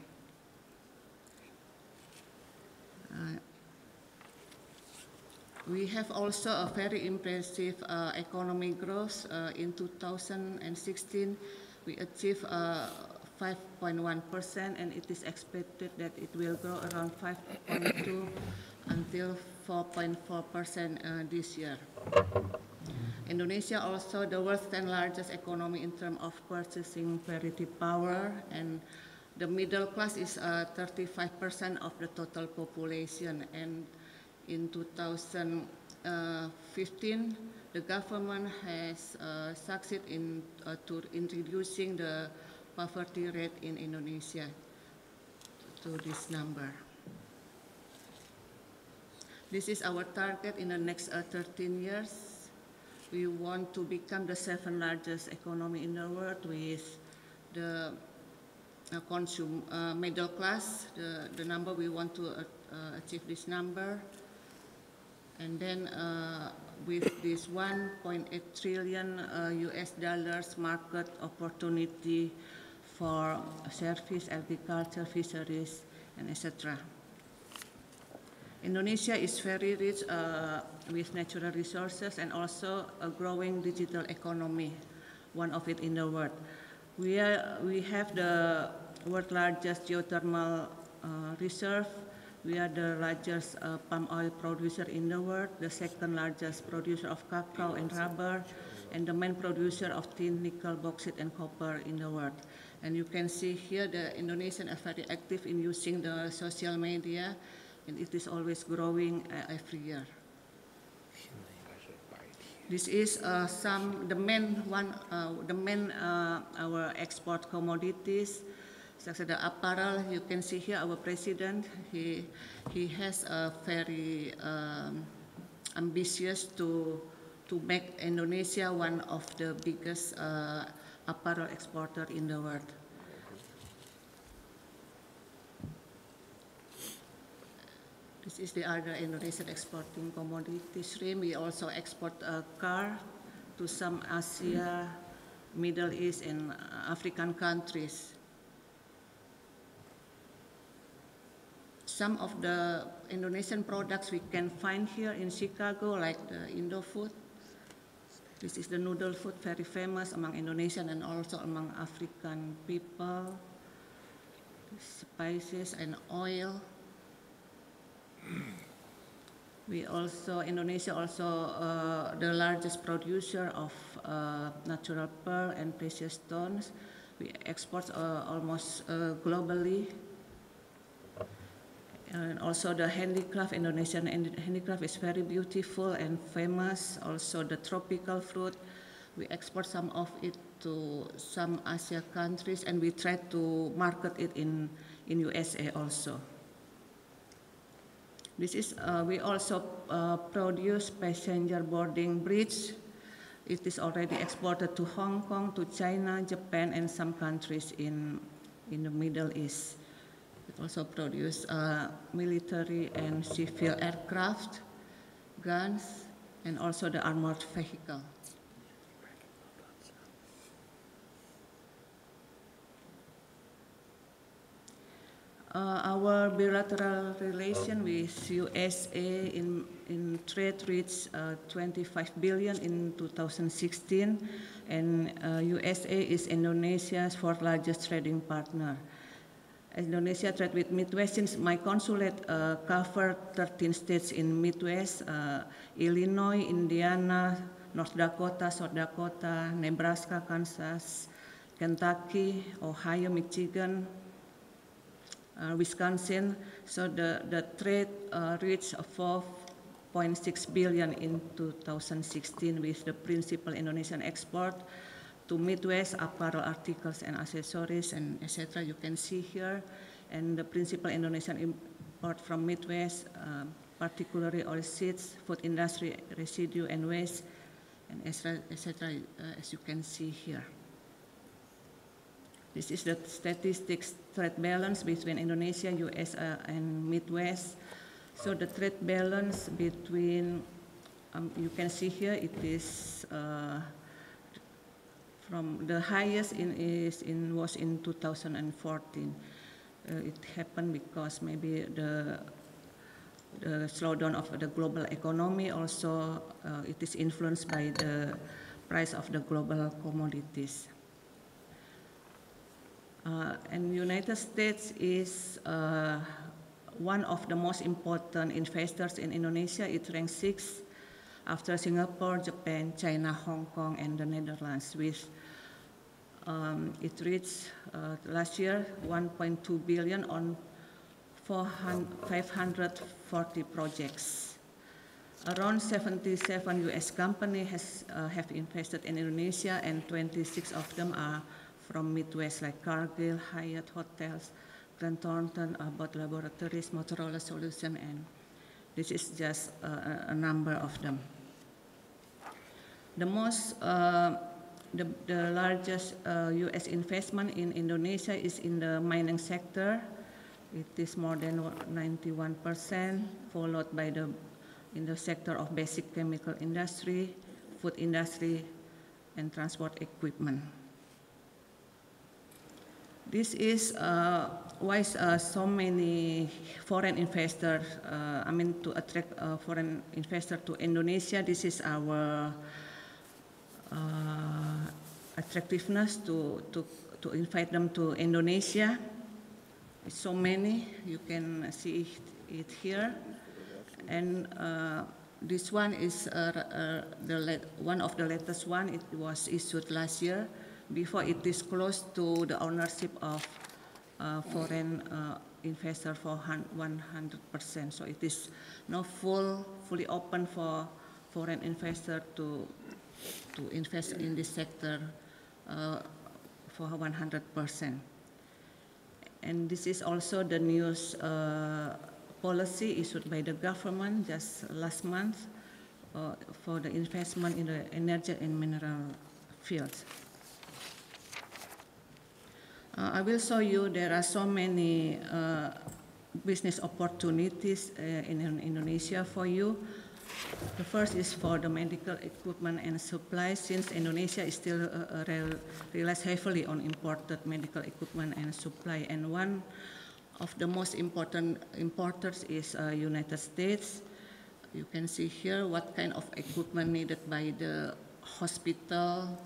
We have also a very impressive economic growth. In 2016, we achieved 5.1%, and it is expected that it will grow around 5.2 until 4.4% this year. Indonesia also the world's 10th largest economy in terms of purchasing parity power, and the middle class is 35% of the total population. And in 2015, the government has succeeded in to introducing the poverty rate in Indonesia to this number. This is our target in the next 13 years. We want to become the 7th largest economy in the world with the middle class, the number we want to achieve this number. And then with this $1.8 trillion US market opportunity for service, agriculture, fisheries, and etc. Indonesia is very rich with natural resources and also a growing digital economy, one of it in the world. We have the world's largest geothermal reserve. We are the largest palm oil producer in the world, the 2nd largest producer of cacao and rubber, and the main producer of tin, nickel, bauxite, and copper in the world. And you can see here the Indonesians are very active in using the social media, and it is always growing every year. This is our export commodities. Such as the apparel, you can see here our president. He has a very ambitious to make Indonesia one of the biggest apparel exporter in the world. This is the other Indonesian exporting commodity stream. We also export a car to some Asia, Middle East, and African countries. Some of the Indonesian products we can find here in Chicago, like the Indo food. This is the noodle food, very famous among Indonesian and also among African people. Spices and oil. Indonesia also the largest producer of natural pearl and precious stones. We export almost globally. And also the handicraft, Indonesian handicraft is very beautiful and famous. Also the tropical fruit, we export some of it to some Asia countries, and we try to market it in USA also. This is, we also produce passenger boarding bridge. It is already exported to Hong Kong, to China, Japan, and some countries in the Middle East. It also produce military and civil aircraft, guns, and also the armored vehicle. Our bilateral relation with USA in trade reached 25 billion in 2016, and USA is Indonesia's fourth largest trading partner. Indonesia trade with Midwest, since my consulate covered 13 states in Midwest, Illinois, Indiana, North Dakota, South Dakota, Nebraska, Kansas, Kentucky, Ohio, Michigan, Wisconsin. So the trade reached 4.6 billion in 2016 with the principal Indonesian export to Midwest, apparel articles and accessories and etc. You can see here, and the principal Indonesian import from Midwest, particularly oilseeds, food industry, residue and waste, and etc. As you can see here. This is the statistics trade balance between Indonesia, US, and Midwest. So the trade balance between, you can see here, it is from the highest was in 2014. It happened because maybe the slowdown of the global economy. Also, it is influenced by the price of the global commodities. And United States is one of the most important investors in Indonesia. It ranks 6th after Singapore, Japan, China, Hong Kong, and the Netherlands. With it reached last year 1.2 billion on 540 projects. Around 77 US companies have invested in Indonesia, and 26 of them are from Midwest, like Cargill, Hyatt Hotels, Grant Thornton, Abbott Laboratories, Motorola Solutions, and this is just a number of them. The largest US investment in Indonesia is in the mining sector. It is more than 91%, followed by in the sector of basic chemical industry, food industry, and transport equipment. This is why so many foreign investors, to attract foreign investors to Indonesia. This is our attractiveness to invite them to Indonesia. It's so many, you can see it here. And this one is one of the latest one. It was issued last year, before it disclosed to the ownership of foreign investor for 100%. So it is now fully open for foreign investor to invest in this sector for 100%. And this is also the news policy issued by the government just last month for the investment in the energy and mineral fields. I will show you there are so many business opportunities in Indonesia for you. The first is for the medical equipment and supplies, since Indonesia is still relies heavily on imported medical equipment and supply. And one of the most important importers is United States. You can see here what kind of equipment needed by the hospital,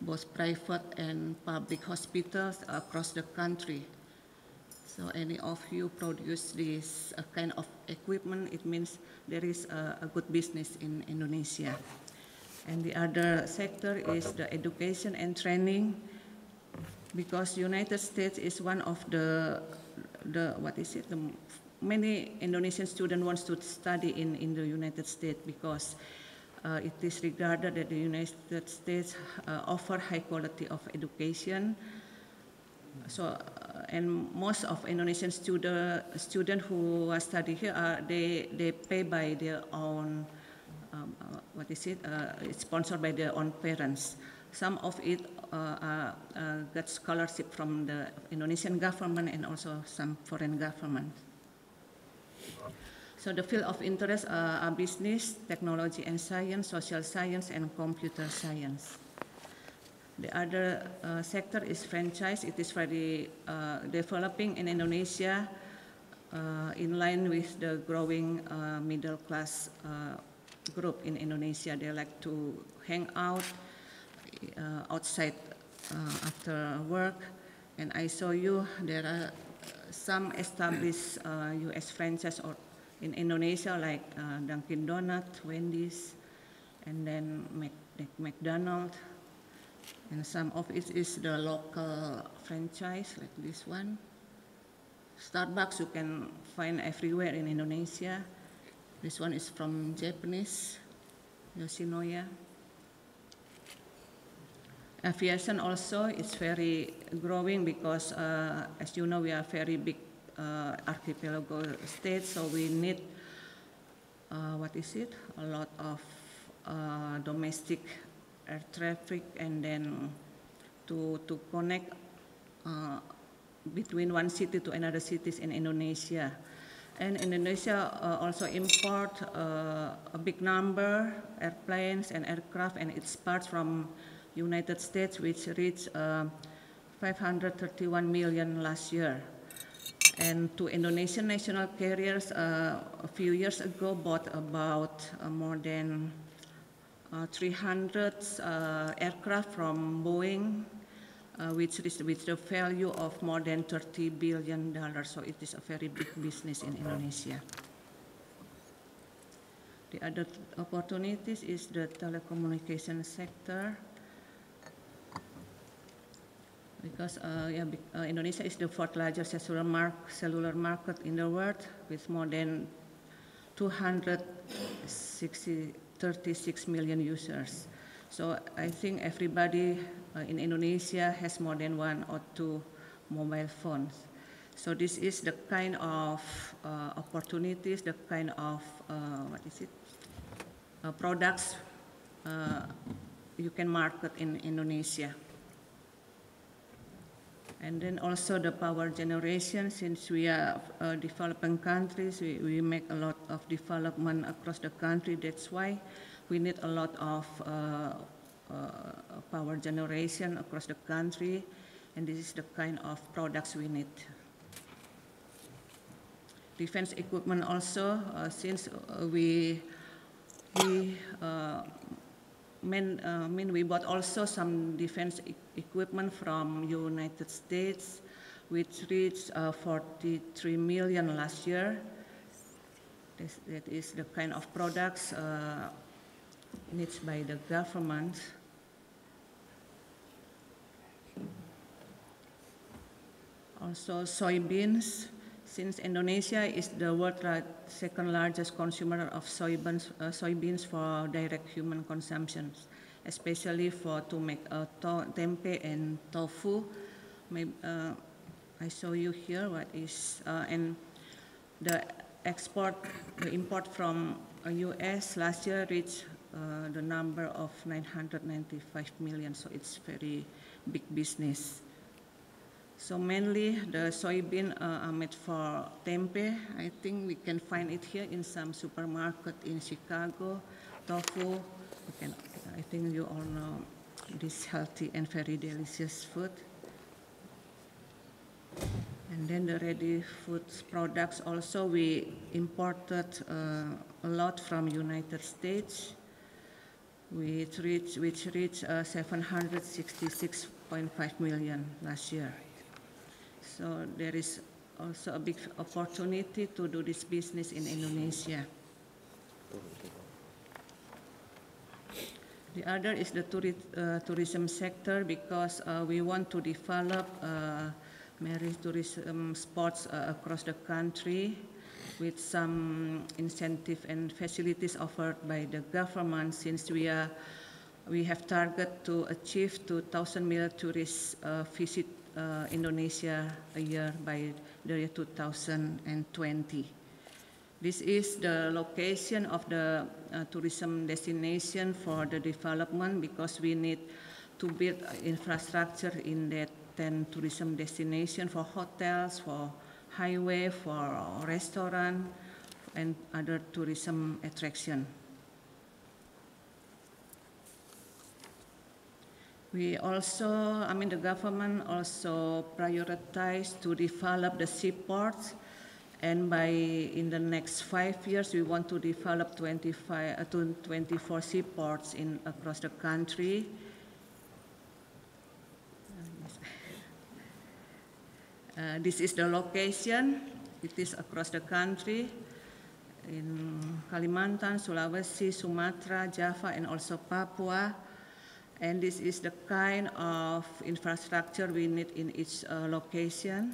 both private and public hospitals across the country. So any of you produce this kind of equipment, it means there is a good business in Indonesia. And the other sector is the education and training, because United States is one of the many Indonesian students wants to study in the United States, because it is regarded that the United States offer high quality of education. So, and most of Indonesian student who study here, they pay by their own, it's sponsored by their own parents. Some of it got scholarship from the Indonesian government and also some foreign government. So the field of interest are business, technology and science, social science, and computer science. The other sector is franchise. It is very developing in Indonesia, in line with the growing middle class group in Indonesia. They like to hang out outside after work. And I saw you, there are some established US franchise or in Indonesia, like Dunkin' Donuts, Wendy's, and then McDonald's. And some of it is the local franchise, like this one. Starbucks you can find everywhere in Indonesia. This one is from Japanese, Yoshinoya. Aviation also is very growing because, as you know, we are very big archipelago state, so we need, a lot of domestic air traffic, and then to connect between one city to another cities in Indonesia. And Indonesia also import a big number airplanes and aircraft and its parts from United States, which reached 531 million last year. And to Indonesian national carriers, a few years ago bought about more than 300 aircraft from Boeing, which is with the value of more than $30 billion. So it is a very big business in Indonesia. The other opportunities is the telecommunication sector, because Indonesia is the fourth largest cellular market in the world, with more than 236 million users. So I think everybody in Indonesia has more than one or two mobile phones. So this is the kind of opportunities, the kind of products you can market in Indonesia. And then also the power generation, since we are developing countries, we make a lot of development across the country. That's why we need a lot of power generation across the country, and this is the kind of products we need. Defense equipment also, since we bought also some defense equipment from United States, which reached 43 million last year. That is the kind of products needs by the government. Also soybeans, since Indonesia is the world's second largest consumer of soybeans for direct human consumption, especially to make tempeh and tofu. I show you here what is, and the import from US last year reached the number of 995 million, so it's very big business. So mainly the soybean are made for tempeh. I think we can find it here in some supermarket in Chicago. Tofu, I think you all know this healthy and very delicious food. And then the ready food products also, we imported a lot from United States, which reached 766.5 million last year. So there is also a big opportunity to do this business in Indonesia. The other is the tourism sector, because we want to develop marine tourism spots across the country with some incentive and facilities offered by the government, since we have target to achieve 2,000 million tourists visit Indonesia a year by the year 2020. This is the location of the tourism destination for the development, because we need to build infrastructure in that 10 tourism destination for hotels, for highway, for restaurant, and other tourism attraction. We also, the government also prioritized to develop the seaports, and in the next 5 years, we want to develop 24 seaports across the country. This is the location. It is across the country in Kalimantan, Sulawesi, Sumatra, Java, and also Papua. And this is the kind of infrastructure we need in each location.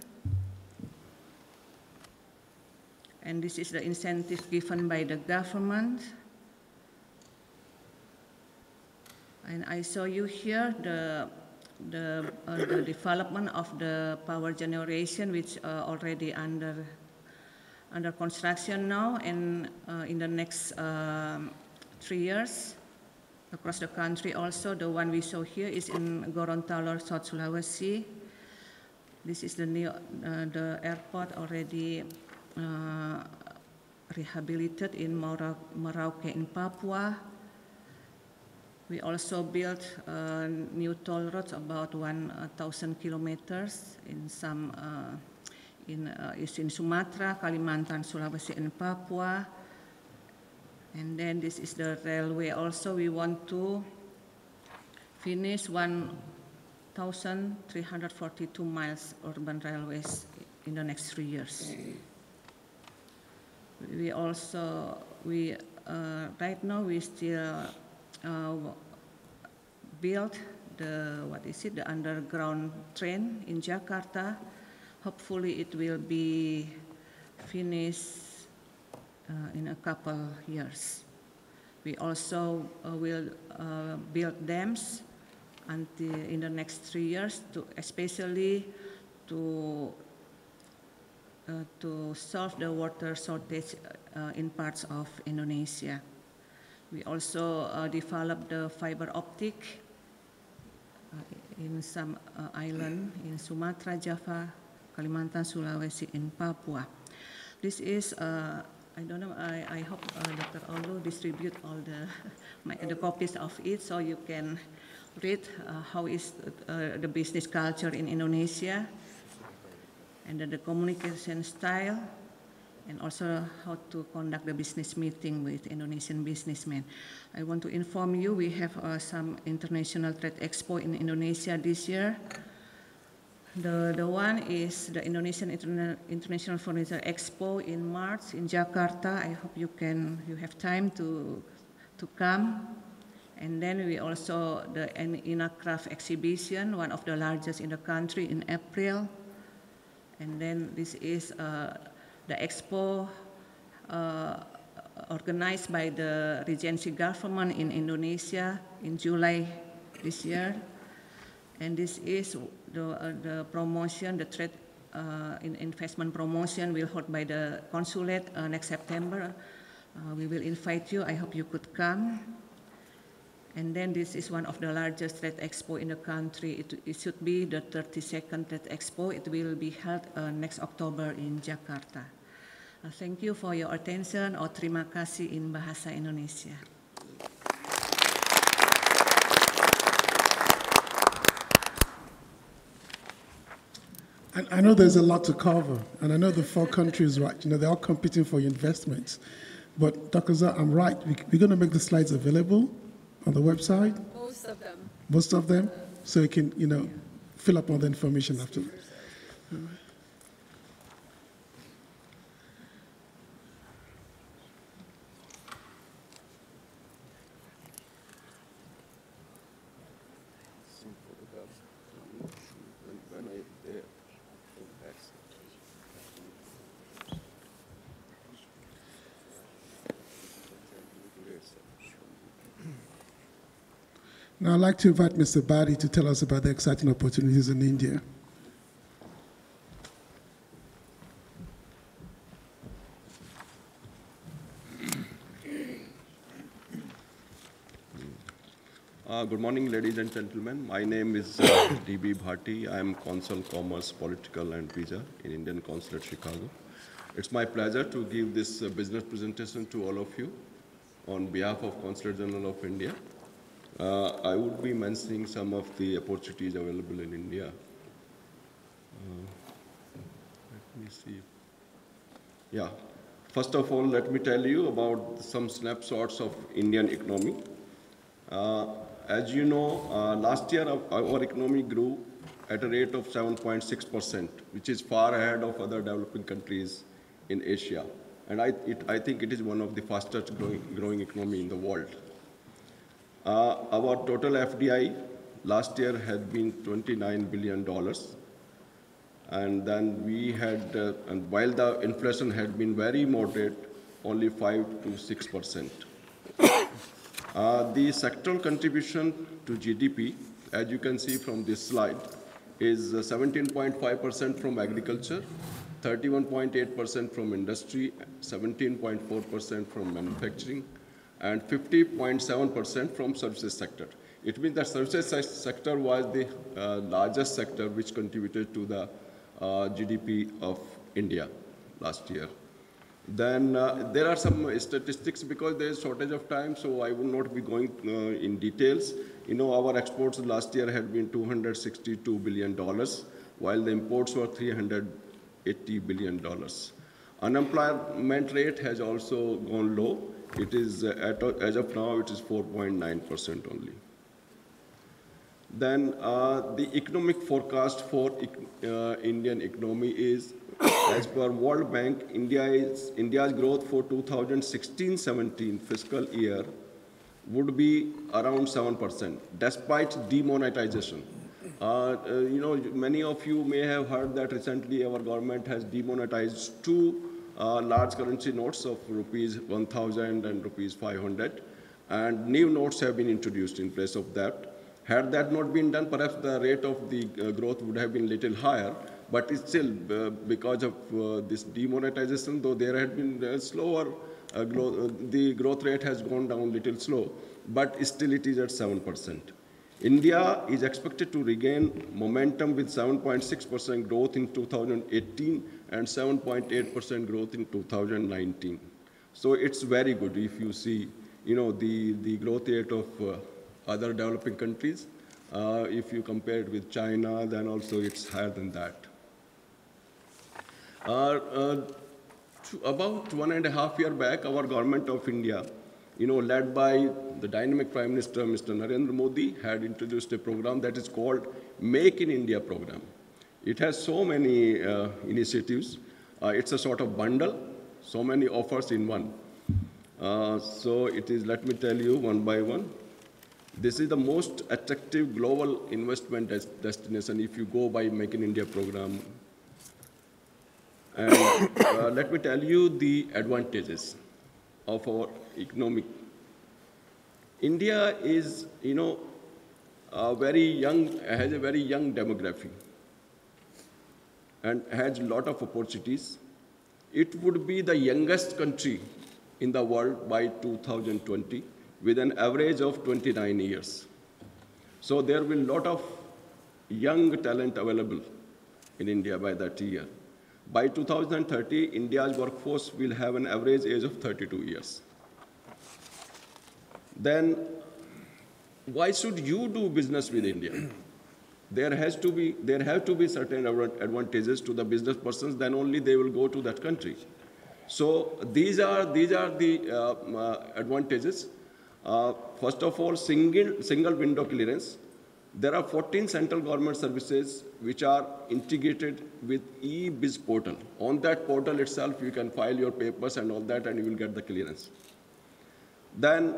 And this is the incentive given by the government. And I show you here the development of the power generation, which already under construction now, and in the next 3 years across the country. Also, the one we show here is in Gorontalo, South Sulawesi. This is the new the airport already rehabilitated in Merauke in Papua. We also built new toll roads about 1,000 kilometers in some is in Sumatra, Kalimantan, Sulawesi, and Papua. And then this is the railway. Also, we want to finish 1,342 miles urban railways in the next 3 years. We also right now we still build the underground train in Jakarta. Hopefully it will be finished in a couple years. We also will build dams in the next 3 years, especially to solve the water shortage in parts of Indonesia. We also developed the fiber optic in some island in Sumatra, Java, Kalimantan, Sulawesi, and Papua. This is, I don't know, I hope Dr. Olu distribute all the copies of it so you can read how is the business culture in Indonesia, and the communication style, and also how to conduct the business meeting with Indonesian businessmen. I want to inform you we have some international trade expo in Indonesia this year. The one is the Indonesian International Furniture Expo in March in Jakarta. I hope you have time to come. And then we also the INA Craft exhibition, one of the largest in the country, in April. And then this is the expo organized by the Regency government in Indonesia in July this year. And this is the promotion, the trade investment promotion will hold by the consulate next September. We will invite you. I hope you could come. And then this is one of the largest trade expo in the country. It should be the 32nd trade expo. It will be held next October in Jakarta. Thank you for your attention. Terima kasih in Bahasa Indonesia. I know there's a lot to cover, and I know the 4 countries, right? They're all competing for your investments. But Dr. Zah, I'm right. We're going to make the slides available on the website. Most of them. Most of them, so you can, fill up all the information afterwards. Now I'd like to invite Mr. Badi to tell us about the exciting opportunities in India. Good morning, ladies and gentlemen. My name is D.B. Bhatti. I am Consul Commerce, Political and Visa in Indian Consulate, Chicago. It's my pleasure to give this business presentation to all of you on behalf of Consulate General of India. I would be mentioning some of the opportunities available in India. Let me see. Yeah. First of all, let me tell you about some snapshots of Indian economy. As you know, last year our economy grew at a rate of 7.6%, which is far ahead of other developing countries in Asia. And I think it is one of the fastest growing economy in the world. Our total FDI last year had been $29 billion. And then we had, and while the inflation had been very moderate, only 5 to 6%. The sectoral contribution to GDP, as you can see from this slide, is 17.5% from agriculture, 31.8% from industry, 17.4% from manufacturing, and 50.7% from services sector. It means that services sector was the largest sector which contributed to the GDP of India last year. Then there are some statistics because there is shortage of time, so I will not be going in details. You know, our exports last year had been $262 billion, while the imports were $380 billion. Unemployment rate has also gone low. It is, as of now, it is 4.9% only. Then the economic forecast for Indian economy is, as per World Bank, India's growth for 2016-17 fiscal year would be around 7%, despite demonetization. You know, many of you may have heard that recently our government has demonetized two large currency notes of rupees 1,000 and rupees 500, and new notes have been introduced in place of that. Had that not been done, perhaps the rate of the growth would have been a little higher, but it's still, because of this demonetization, though there had been slower growth, the growth rate has gone down a little slow, but still it is at 7%. India is expected to regain momentum with 7.6% growth in 2018 and 7.8% growth in 2019. So it's very good if you see, you know, the growth rate of other developing countries. If you compare it with China, then also it's higher than that. About 1.5 years back, our government of India, you know, led by the dynamic Prime Minister, Mr. Narendra Modi, had introduced a program that is called Make in India program. It has so many initiatives. It's a sort of bundle, so many offers in one. So it is, let me tell you one by one. This is the most attractive global investment destination if you go by Make in India program. And let me tell you the advantages of our economic. India is, you know, has a very young demography and has a lot of opportunities. It would be the youngest country in the world by 2020 with an average of 29 years. So there will be a lot of young talent available in India by that year. By 2030, India's workforce will have an average age of 32 years. Then, why should you do business with India? There have to be certain advantages to the business persons, then only they will go to that country. So these are the advantages. First of all, single window clearance. There are 14 central government services which are integrated with e-biz portal. On that portal itself, you can file your papers and all that, and you will get the clearance. Then,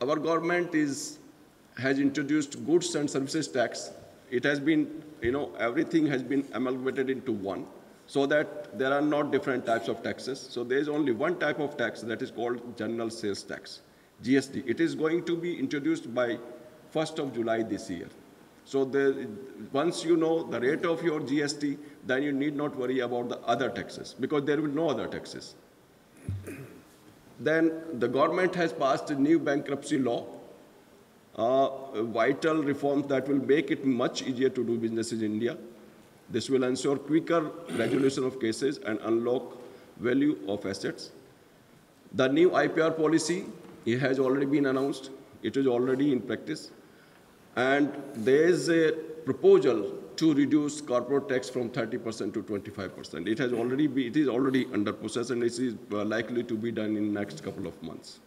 our government has introduced goods and services tax. It has been, you know, everything has been amalgamated into one, so that there are not different types of taxes. So there is only one type of tax that is called General Sales Tax, GST. It is going to be introduced by 1st of July this year. So once you know the rate of your GST, then you need not worry about the other taxes, because there will be no other taxes. Then the government has passed a new bankruptcy law, vital reforms that will make it much easier to do business in India. This will ensure quicker resolution of cases and unlock value of assets. The new IPR policy, it has already been announced. It is already in practice. And there is a proposal to reduce corporate tax from 30% to 25%. It is already under process, and it is likely to be done in the next couple of months.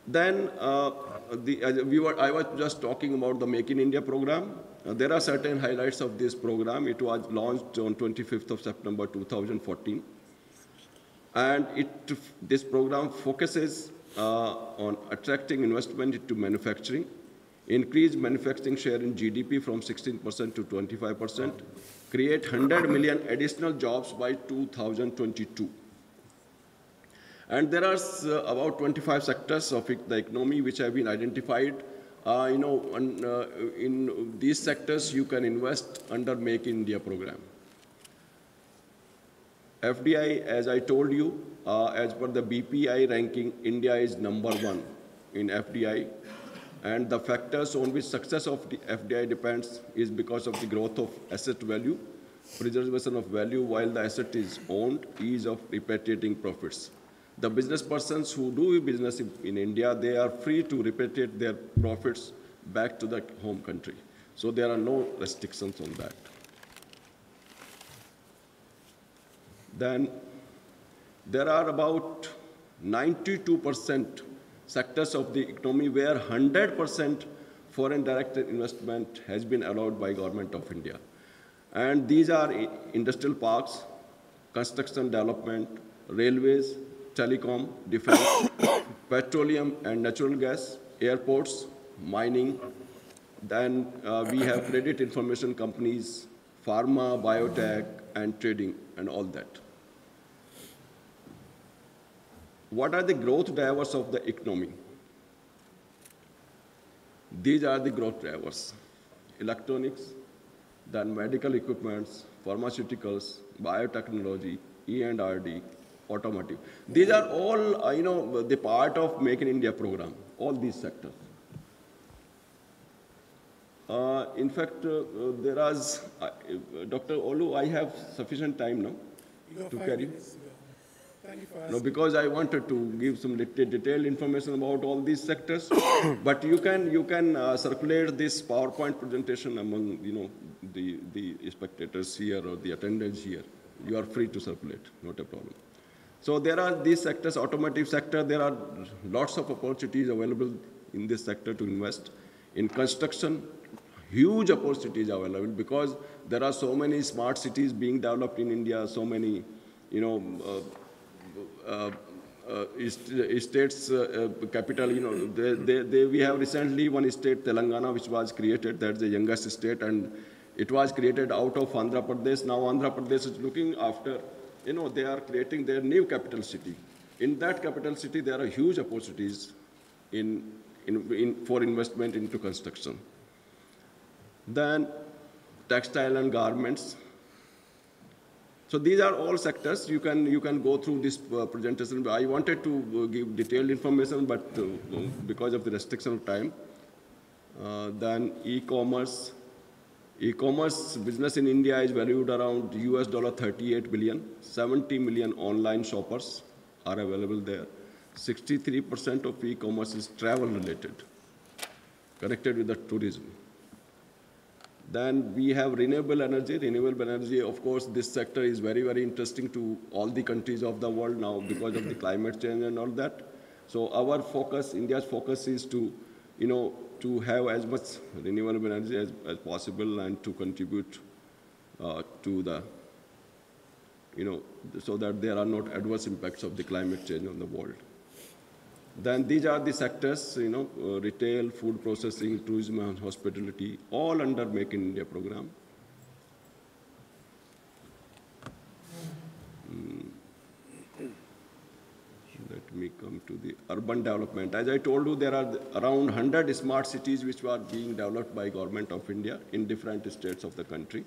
Then I was just talking about the Make in India program. There are certain highlights of this program. It was launched on 25th of September 2014. And this program focuses on attracting investment into manufacturing, increase manufacturing share in GDP from 16% to 25%, create 100 million additional jobs by 2022. And there are about 25 sectors of the economy which have been identified. In these sectors, you can invest under Make in India program. FDI, as I told you, as per the BPI ranking, India is #1 in FDI. And the factors on which success of the FDI depends is because of the growth of asset value, preservation of value while the asset is owned, ease of repatriating profits. The business persons who do business in India, they are free to repatriate their profits back to the home country. So there are no restrictions on that. Then there are about 92% sectors of the economy where 100% foreign direct investment has been allowed by Government of India. And these are industrial parks, construction development, railways, telecom, defense, petroleum and natural gas, airports, mining. Then we have credit information companies, pharma, biotech, and trading, and all that. What are the growth drivers of the economy? These are the growth drivers: electronics, then medical equipments, pharmaceuticals, biotechnology, E&RD, automotive. These are all, the part of Make in India program, all these sectors. In fact, there is, Dr. Olu, I have sufficient time now to carry. No, because I wanted to give some detailed information about all these sectors, but you can circulate this PowerPoint presentation among the spectators here or the attendants here. You are free to circulate, not a problem. So there are these sectors, automotive sector. There are lots of opportunities available in this sector to invest. In construction, huge opportunities available because there are so many smart cities being developed in India. So many, states capital, we have recently one state, Telangana, which was created. That's the youngest state, and it was created out of Andhra Pradesh. Now Andhra Pradesh is looking after, they are creating their new capital city. In that capital city, there are huge opportunities for investment into construction. Then textile and garments. So these are all sectors. You can go through this presentation. I wanted to give detailed information, but because of the restriction of time. Then e-commerce. E-commerce business in India is valued around $38 billion. 70 million online shoppers are available there. 63% of e-commerce is travel related, connected with the tourism. Then we have renewable energy. Renewable energy, of course, this sector is very, very interesting to all the countries of the world now because of the climate change and all that. So our focus, India's focus is to, to have as much renewable energy as possible and to contribute to the, so that there are not adverse impacts of the climate change on the world. Then these are the sectors, retail, food processing, tourism and hospitality, all under Make in India program. Let me come to the urban development. As I told you, there are around 100 smart cities which are being developed by Government of India in different states of the country.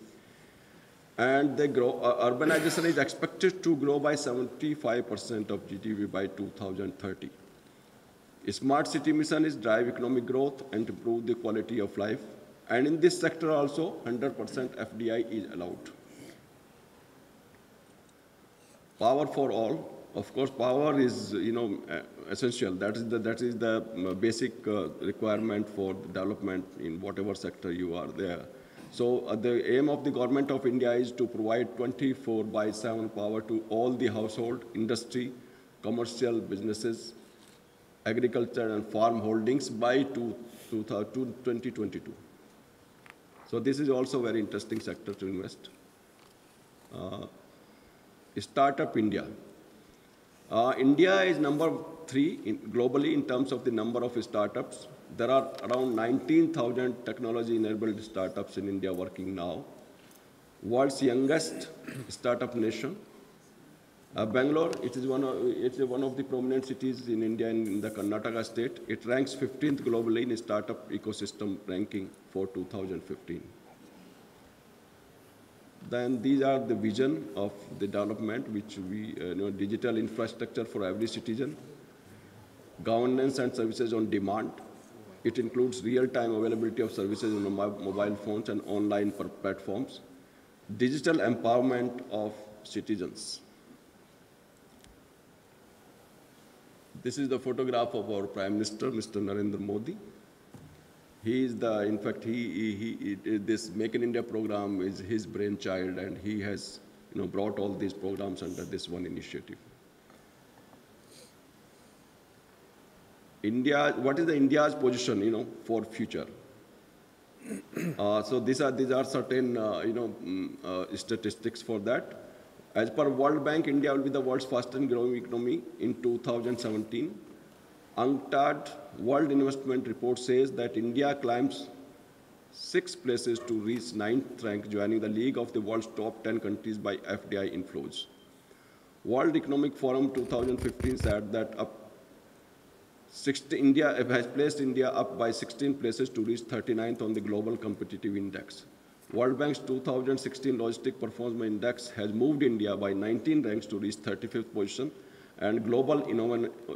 And they grow, urbanization is expected to grow by 75% of GDP by 2030. A smart city mission is drive economic growth and improve the quality of life. And in this sector also, 100% FDI is allowed. Power for all. Of course, power is, essential. That is the basic requirement for development in whatever sector you are there. So the aim of the Government of India is to provide 24/7 power to all the household, industry, commercial businesses, agriculture and farm holdings by 2022. So this is also a very interesting sector to invest. Startup India. India is number 3 globally in terms of the number of startups. There are around 19,000 technology-enabled startups in India working now. World's youngest startup nation. Bangalore, it's one of the prominent cities in India and in the Karnataka state. It ranks 15th globally in startup ecosystem ranking for 2015. Then these are the vision of the development, which we, digital infrastructure for every citizen, governance and services on demand. It includes real-time availability of services on mobile phones and online platforms, digital empowerment of citizens. This is the photograph of our Prime Minister, Mr. Narendra Modi. He is the, in fact, this Make in India program is his brainchild, and he has, brought all these programs under this one initiative. India, what is the India's position, for future? So these are certain, statistics for that. As per World Bank, India will be the world's fastest growing economy in 2017. UNCTAD World Investment Report says that India climbs 6 places to reach 9th rank, joining the league of the world's top 10 countries by FDI inflows. World Economic Forum 2015 said that India has placed India up by 16 places to reach 39th on the Global Competitive Index. World Bank's 2016 Logistic Performance Index has moved India by 19 ranks to reach 35th position, and Global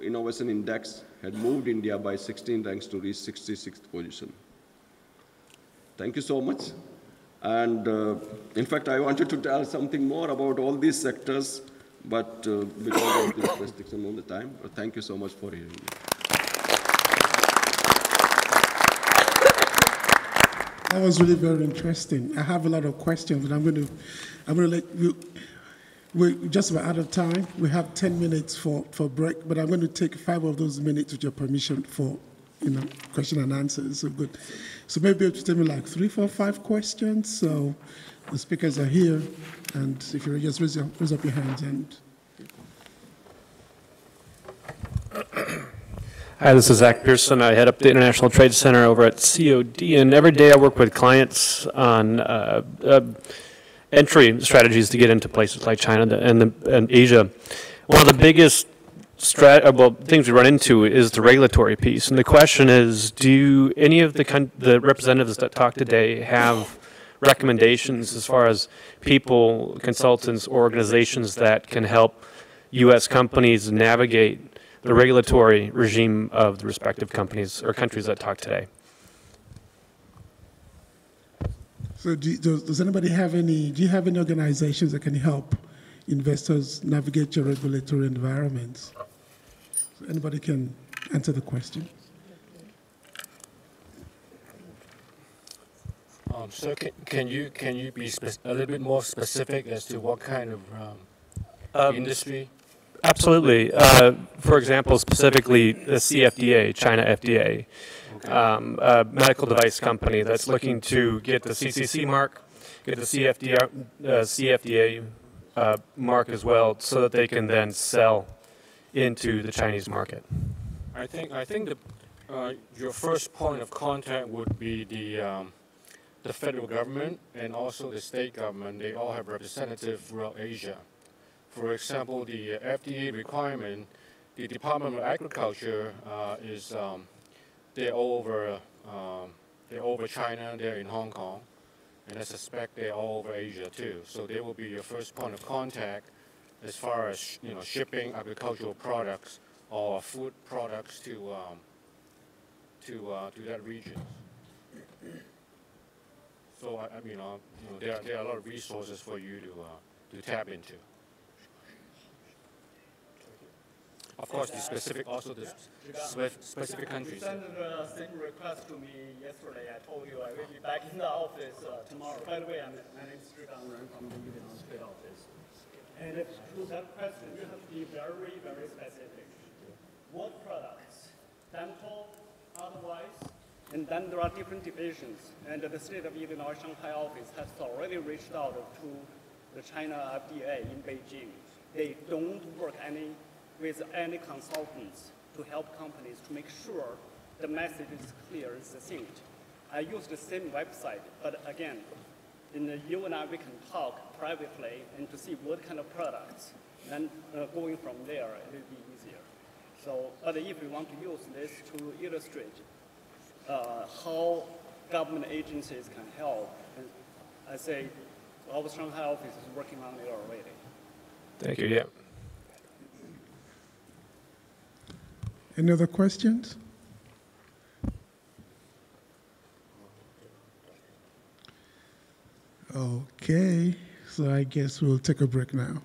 Innovation Index had moved India by 16 ranks to reach 66th position. Thank you so much. And in fact, I wanted to tell something more about all these sectors, but because of this restriction on the time, thank you so much for hearing me. That was really very interesting. I have a lot of questions, but I'm going to let you. We're just about out of time. We have 10 minutes for break, but I'm going to take 5 of those minutes with your permission for, question and answers. So good. So maybe you'll tell me like 3, 4, 5 questions. So the speakers are here, and if you just raise up your hands and. Hi, this is Zach Pearson. I head up the International Trade Center over at COD, and every day I work with clients on entry strategies to get into places like China and Asia. One of the biggest things we run into is the regulatory piece, and the question is, do any of the representatives that talk today have recommendations as far as people, consultants, organizations that can help U.S. companies navigate the regulatory regime of the respective companies or countries that talk today? So does anybody have do you have any organizations that can help investors navigate your regulatory environments? So anybody can answer the question. So can you be a little bit more specific as to what kind of industry? Absolutely. For example, specifically the CFDA, China FDA, a medical device company that's looking to get the CCC mark, get the CFDA mark as well, so that they can then sell into the Chinese market. I think your first point of contact would be the federal government and also the state government. They all have representatives throughout Asia. For example, the FDA requirement the Department of Agriculture is they're over China, they're in Hong Kong, and I suspect they're all over Asia too. So they will be your first point of contact as far as shipping agricultural products or food products to that region. So there are a lot of resources for you to tap into. Of course, the specific specific countries. You sent the same request to me yesterday. I told you I will be back in the office tomorrow. By the way, my name is Zhigang Ren from the Union State Office. And to that question, you have to be very, very specific. What products? Dental, otherwise? And then there are different divisions. And the State of Illinois Shanghai office has already reached out to the China FDA in Beijing. They don't work with any consultants to help companies to make sure the message is clear and succinct. I use the same website, but again, you and I, we can talk privately and to see what kind of products. And going from there, it will be easier. So, but if we want to use this to illustrate how government agencies can help, and I say our Shanghai office is working on it already. Thank you. Yeah. Any other questions? Okay, so I guess we'll take a break now.